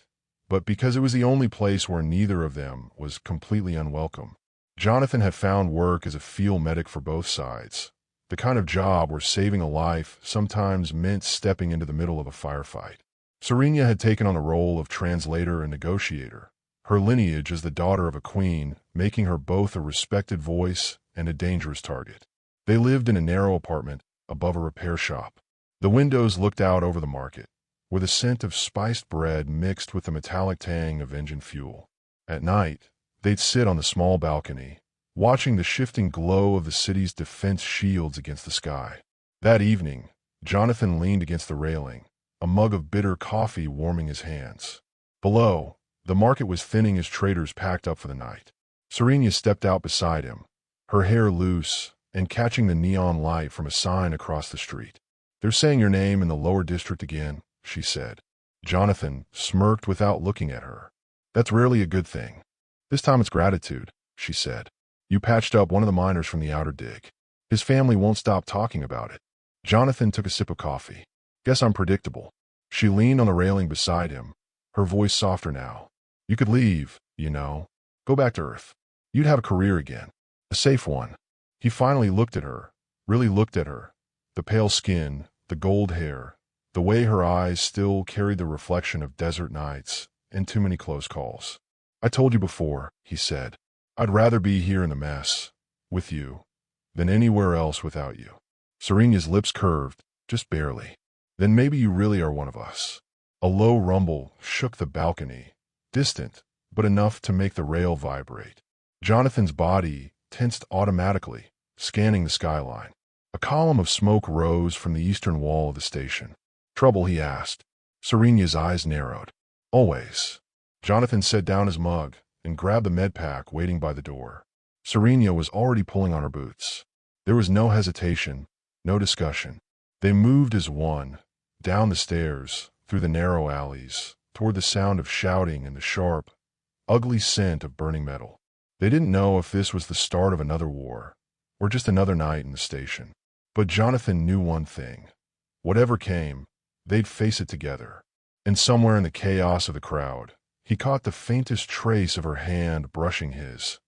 but because it was the only place where neither of them was completely unwelcome. Jonathan had found work as a field medic for both sides, the kind of job where saving a life sometimes meant stepping into the middle of a firefight. Serena had taken on the role of translator and negotiator, her lineage as the daughter of a queen, making her both a respected voice and a dangerous target. They lived in a narrow apartment above a repair shop. The windows looked out over the market, where the scent of spiced bread mixed with the metallic tang of engine fuel. At night, they'd sit on the small balcony, watching the shifting glow of the city's defense shields against the sky. That evening, Jonathan leaned against the railing, a mug of bitter coffee warming his hands. Below, the market was thinning as traders packed up for the night. Serena stepped out beside him, her hair loose and catching the neon light from a sign across the street. "They're saying your name in the lower district again," she said. Jonathan smirked without looking at her. "That's rarely a good thing. This time it's gratitude," she said. "You patched up one of the miners from the outer dig. His family won't stop talking about it." Jonathan took a sip of coffee. "Guess I'm predictable." She leaned on the railing beside him, her voice softer now. "You could leave, you know. Go back to Earth. You'd have a career again. A safe one." He finally looked at her, really looked at her. The pale skin, the gold hair, the way her eyes still carried the reflection of desert nights and too many close calls. "I told you before," he said. "I'd rather be here in the mess, with you than anywhere else without you. Serena's lips curved, just barely. Then maybe you really are one of us. A low rumble shook the balcony, distant, but enough to make the rail vibrate. Jonathan's body tensed automatically, scanning the skyline. A column of smoke rose from the eastern wall of the station. Trouble, he asked. Serena's eyes narrowed. Always. Jonathan set down his mug and grabbed the med pack waiting by the door. Serena was already pulling on her boots. There was no hesitation, no discussion. They moved as one, down the stairs, through the narrow alleys, toward the sound of shouting and the sharp, ugly scent of burning metal. They didn't know if this was the start of another war, or just another night in the station. But Jonathan knew one thing. Whatever came, they'd face it together. And somewhere in the chaos of the crowd, he caught the faintest trace of her hand brushing his.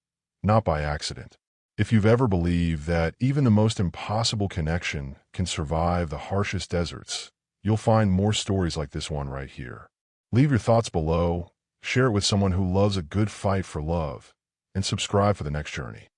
Not by accident. If you've ever believed that even the most impossible connection can survive the harshest deserts, you'll find more stories like this one right here. Leave your thoughts below, share it with someone who loves a good fight for love, and subscribe for the next journey.